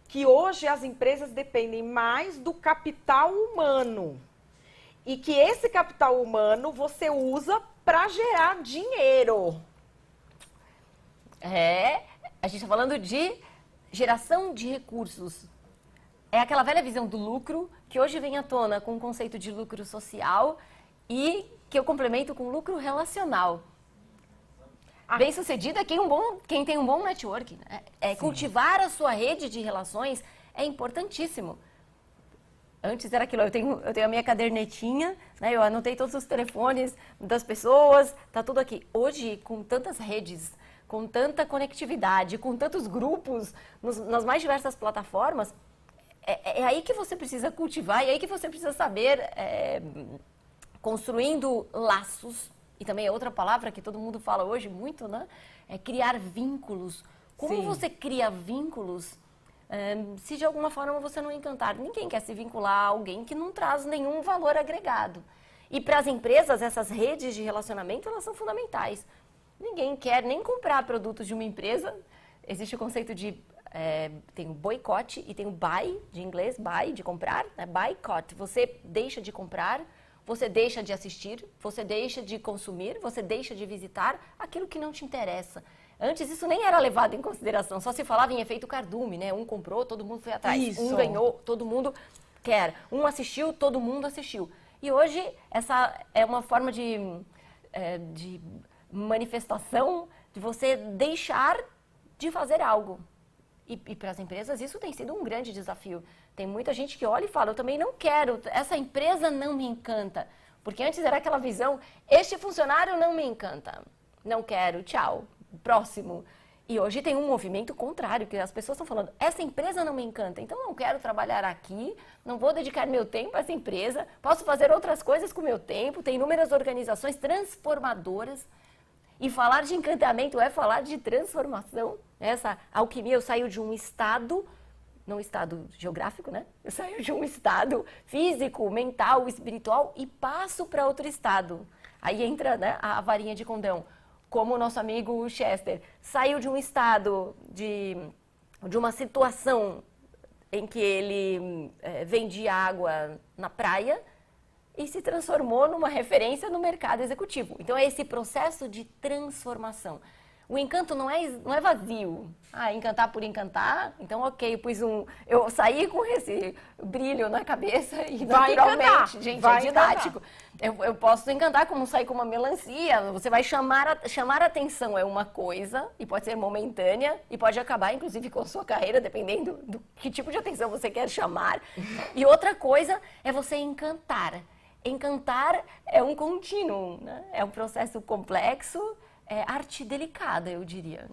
que hoje as empresas dependem mais do capital humano, e que esse capital humano você usa para gerar dinheiro. A gente está falando de geração de recursos. É aquela velha visão do lucro que hoje vem à tona com o conceito de lucro social e que eu complemento com lucro relacional. Bem-sucedido é quem tem um bom network. Né? Cultivar a sua rede de relações é importantíssimo. Antes era aquilo, eu tenho a minha cadernetinha, né? Eu anotei todos os telefones das pessoas, tá tudo aqui. Hoje, com tantas redes, com tanta conectividade, com tantos grupos nas mais diversas plataformas, é aí que você precisa cultivar, é aí que você precisa saber construindo laços. E também é outra palavra que todo mundo fala hoje muito, né? É criar vínculos. Como você cria vínculos se de alguma forma você não encantar? Ninguém quer se vincular a alguém que não traz nenhum valor agregado. E para as empresas, essas redes de relacionamento, elas são fundamentais. Ninguém quer nem comprar produtos de uma empresa. Existe o conceito de... tem o boicote e tem o buy, de inglês, buy, de comprar, né? Boycott. Você deixa de comprar, você deixa de assistir, você deixa de consumir, você deixa de visitar aquilo que não te interessa. Antes isso nem era levado em consideração, só se falava em efeito cardume, né? Um comprou, todo mundo foi atrás. Isso. Um ganhou, todo mundo quer. Um assistiu, todo mundo assistiu. E hoje essa é uma forma de manifestação de você deixar de fazer algo. E para as empresas isso tem sido um grande desafio. Tem muita gente que olha e fala, eu também não quero, essa empresa não me encanta. Porque antes era aquela visão, este funcionário não me encanta. Não quero, tchau, próximo. E hoje tem um movimento contrário, que as pessoas estão falando, essa empresa não me encanta, então não quero trabalhar aqui, não vou dedicar meu tempo a essa empresa, posso fazer outras coisas com o meu tempo, tem inúmeras organizações transformadoras. E falar de encantamento é falar de transformação. Essa alquimia, eu saio de um estado, não estado geográfico, né? Eu saio de um estado físico, mental, espiritual e passo para outro estado. Aí entra, né, a varinha de condão. Como o nosso amigo Chester saiu de um estado de uma situação em que ele vendia água na praia e se transformou numa referência no mercado executivo. Então, é esse processo de transformação. O encanto não é vazio. Encantar por encantar, então ok, eu saí com esse brilho na cabeça e vai naturalmente, encantar, gente, vai é didático. Eu posso encantar como sair com uma melancia, você vai chamar a atenção é uma coisa, e pode ser momentânea, e pode acabar inclusive com a sua carreira, dependendo do que tipo de atenção você quer chamar. E outra coisa é você encantar. Encantar é um contínuo, né? É um processo complexo, é arte delicada, eu diria.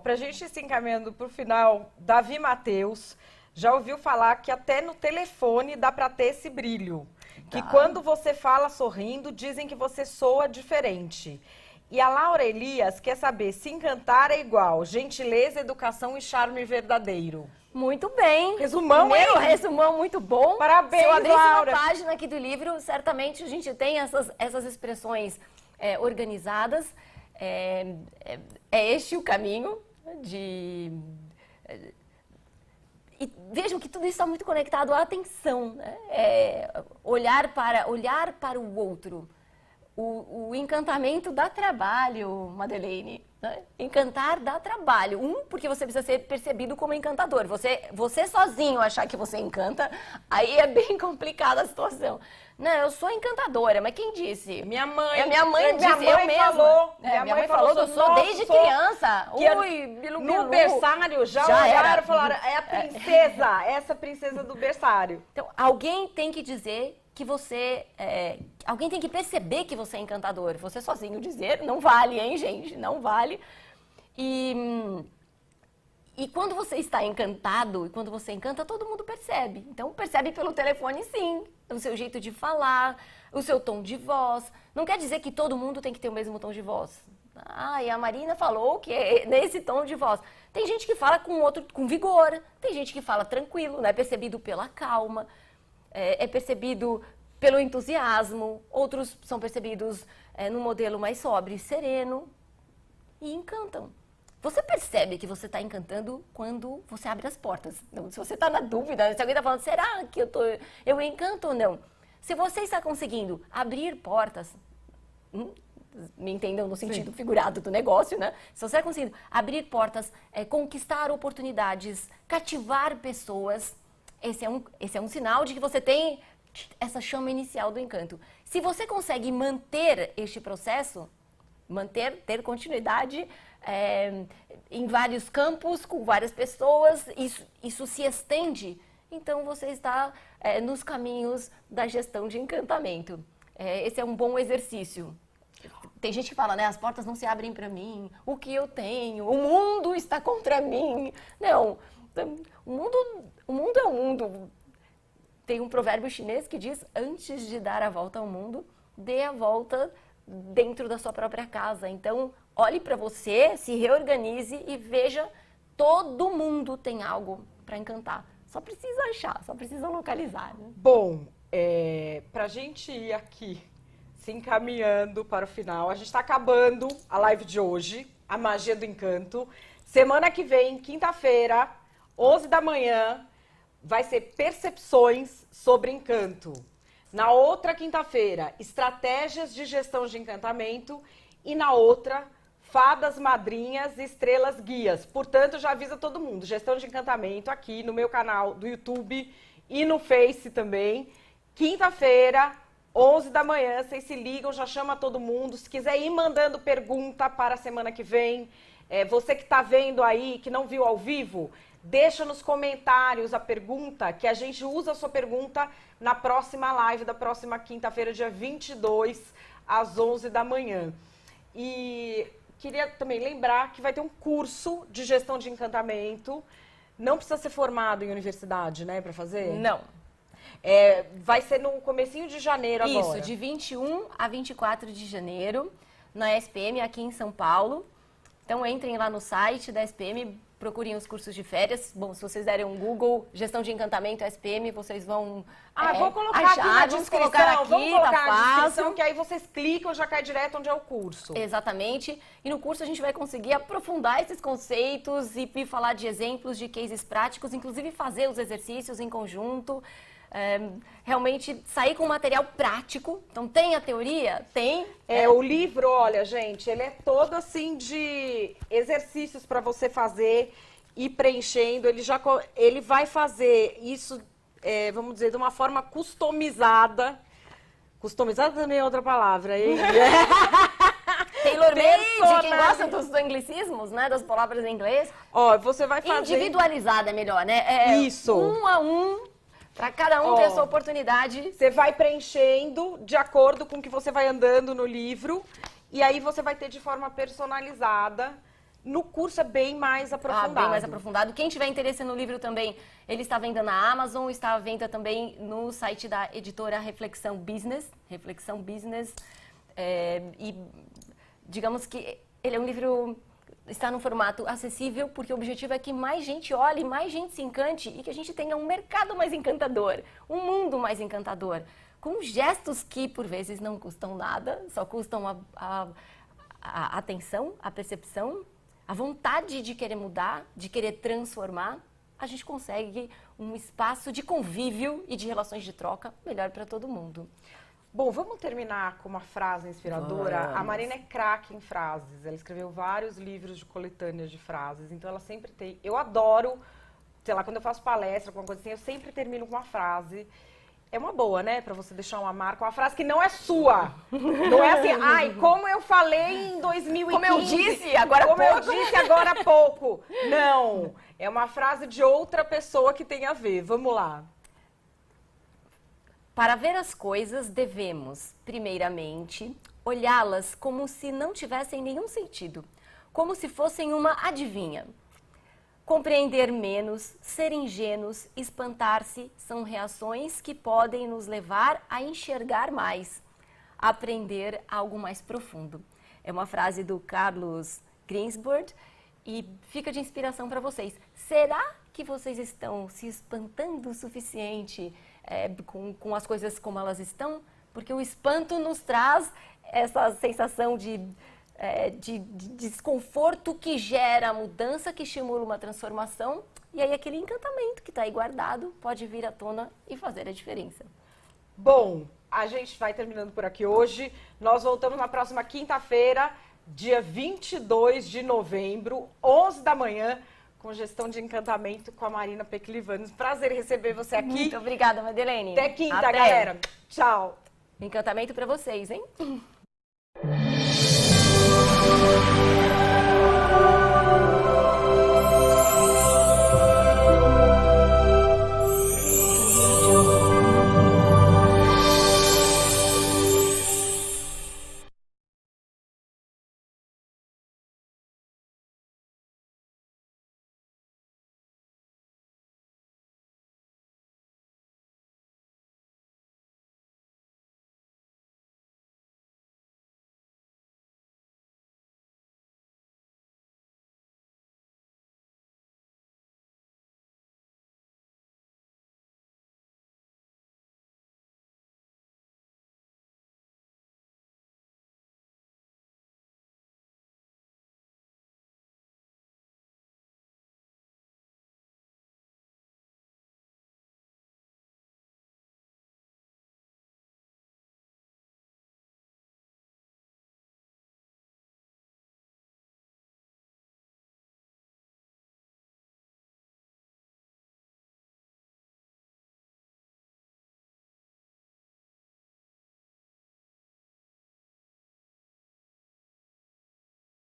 Pra gente ir se encaminhando pro final, Davi Mateus já ouviu falar que até no telefone dá para ter esse brilho. Que quando você fala sorrindo, dizem que você soa diferente. E a Laura Elias quer saber se encantar é igual gentileza, educação e charme verdadeiro. Muito bem. Resumão, primeiro, hein? resumão muito bom. Parabéns, Se eu abrisse Laura. uma página aqui do livro, certamente a gente tem essas expressões organizadas. É este o caminho de... E vejam que tudo isso está muito conectado à atenção, né? Olhar para o outro. O encantamento dá trabalho, Madeleine. Né? Encantar dá trabalho. Porque você precisa ser percebido como encantador. Você sozinho achar que você encanta, aí é bem complicada a situação. Não, eu sou encantadora, mas quem disse? Minha mãe. Minha mãe disse, minha mãe eu mesma. falou. Minha mãe falou que eu sou desde criança. No berçário já olharam e falaram, é a princesa, essa princesa do berçário. Então, alguém tem que dizer que você... alguém tem que perceber que você é encantador. Você sozinho dizer não vale, hein, gente? Não vale. E quando você está encantado, e quando você encanta, todo mundo percebe. Então, percebe pelo telefone, sim. O seu jeito de falar, o seu tom de voz. Não quer dizer que todo mundo tem que ter o mesmo tom de voz. E a Marina falou que é nesse tom de voz. Tem gente que fala com vigor. Tem gente que fala tranquilo, né? Percebido pela calma. É percebido pelo entusiasmo. Outros são percebidos no modelo mais sóbrio e sereno. E encantam. Você percebe que você está encantando quando você abre as portas. Então, se você está na dúvida, se alguém está falando, será que eu encanto ou não? Se você está conseguindo abrir portas, me entendam no sentido figurado do negócio, né? Se você está conseguindo abrir portas, conquistar oportunidades, cativar pessoas, esse é um sinal de que você tem essa chama inicial do encanto. Se você consegue manter este processo, ter continuidade em vários campos, com várias pessoas, isso se estende, então você está nos caminhos da gestão de encantamento. Esse é um bom exercício. Tem gente que fala, né, as portas não se abrem para mim, o que eu tenho, o mundo está contra mim. Não, o mundo é o mundo. Tem um provérbio chinês que diz, antes de dar a volta ao mundo, dê a volta dentro da sua própria casa. Então, olhe para você, se reorganize e veja, todo mundo tem algo para encantar. Só precisa achar, só precisa localizar. Né? Bom, para a gente ir aqui se encaminhando para o final, a gente está acabando a live de hoje, a magia do encanto. Semana que vem, quinta-feira, 11 da manhã, vai ser percepções sobre encanto. Na outra quinta-feira, estratégias de gestão de encantamento. E na outra, fadas, madrinhas e estrelas guias. Portanto, já avisa todo mundo, gestão de encantamento aqui no meu canal do YouTube e no Face também. Quinta-feira, 11 da manhã, vocês se ligam, já chama todo mundo. Se quiser ir mandando pergunta para a semana que vem, você que está vendo aí, que não viu ao vivo, deixa nos comentários a pergunta, que a gente usa a sua pergunta na próxima live da próxima quinta-feira, dia 22, às 11 da manhã. E queria também lembrar que vai ter um curso de gestão de encantamento. Não precisa ser formado em universidade, né, para fazer? Não. Vai ser no comecinho de janeiro agora. Isso, de 21 a 24 de janeiro, na SPM, aqui em São Paulo. Então, entrem lá no site da SPM, procurem os cursos de férias. Bom, se vocês derem um Google, gestão de encantamento SPM, vocês vão vou colocar achar, aqui na descrição, vamos colocar na descrição, que aí vocês clicam, já cai direto onde é o curso. Exatamente. E no curso a gente vai conseguir aprofundar esses conceitos e falar de exemplos, de cases práticos, inclusive fazer os exercícios em conjunto. realmente sair com material prático. Então, tem a teoria? Tem. O livro, olha, gente, ele é todo assim de exercícios para você fazer e preenchendo. Ele vai fazer isso, vamos dizer, de uma forma customizada. Customizada também é outra palavra, hein? Tailor-made, quem gosta dos anglicismos, né? Das palavras em inglês. Ó, você vai fazer... Individualizada é melhor, né? Isso. Um a um, para cada um ter a sua oportunidade. Você vai preenchendo de acordo com o que você vai andando no livro. E aí você vai ter de forma personalizada. No curso é bem mais aprofundado. Bem mais aprofundado. Quem tiver interesse no livro também, ele está à venda na Amazon, está à venda também no site da editora Reflexão Business. Reflexão Business. E digamos que ele é um livro, está num formato acessível, porque o objetivo é que mais gente olhe, mais gente se encante e que a gente tenha um mercado mais encantador, um mundo mais encantador, com gestos que por vezes não custam nada, só custam a atenção, a percepção, a vontade de querer mudar, de querer transformar. A gente consegue um espaço de convívio e de relações de troca melhor para todo mundo. Bom, vamos terminar com uma frase inspiradora. Vamos. A Marina é craque em frases. Ela escreveu vários livros de coletâneas de frases. Então, ela sempre tem... Eu adoro, sei lá, quando eu faço palestra, alguma coisa assim, eu sempre termino com uma frase. É uma boa, né? Pra você deixar uma marca. Uma frase que não é sua. Não é assim, ai, como eu falei em 2015. Como eu disse agora há pouco. Como eu disse agora há pouco. Não. É uma frase de outra pessoa que tem a ver. Vamos lá. Para ver as coisas, devemos, primeiramente, olhá-las como se não tivessem nenhum sentido, como se fossem uma adivinha. Compreender menos, ser ingênuos, espantar-se são reações que podem nos levar a enxergar mais, aprender algo mais profundo. É uma frase do Carlos Ginzburg e fica de inspiração para vocês. Será que vocês estão se espantando o suficiente com as coisas como elas estão? Porque o espanto nos traz essa sensação de desconforto que gera a mudança, que estimula uma transformação. E aí aquele encantamento que está aí guardado pode vir à tona e fazer a diferença. Bom, a gente vai terminando por aqui hoje. Nós voltamos na próxima quinta-feira, dia 22 de novembro, 11 da manhã, com gestão de encantamento com a Marina Pequilivanes. Prazer em receber você aqui. Muito obrigada, Madeleine. Até quinta, Até. galera. Tchau. Encantamento para vocês, hein?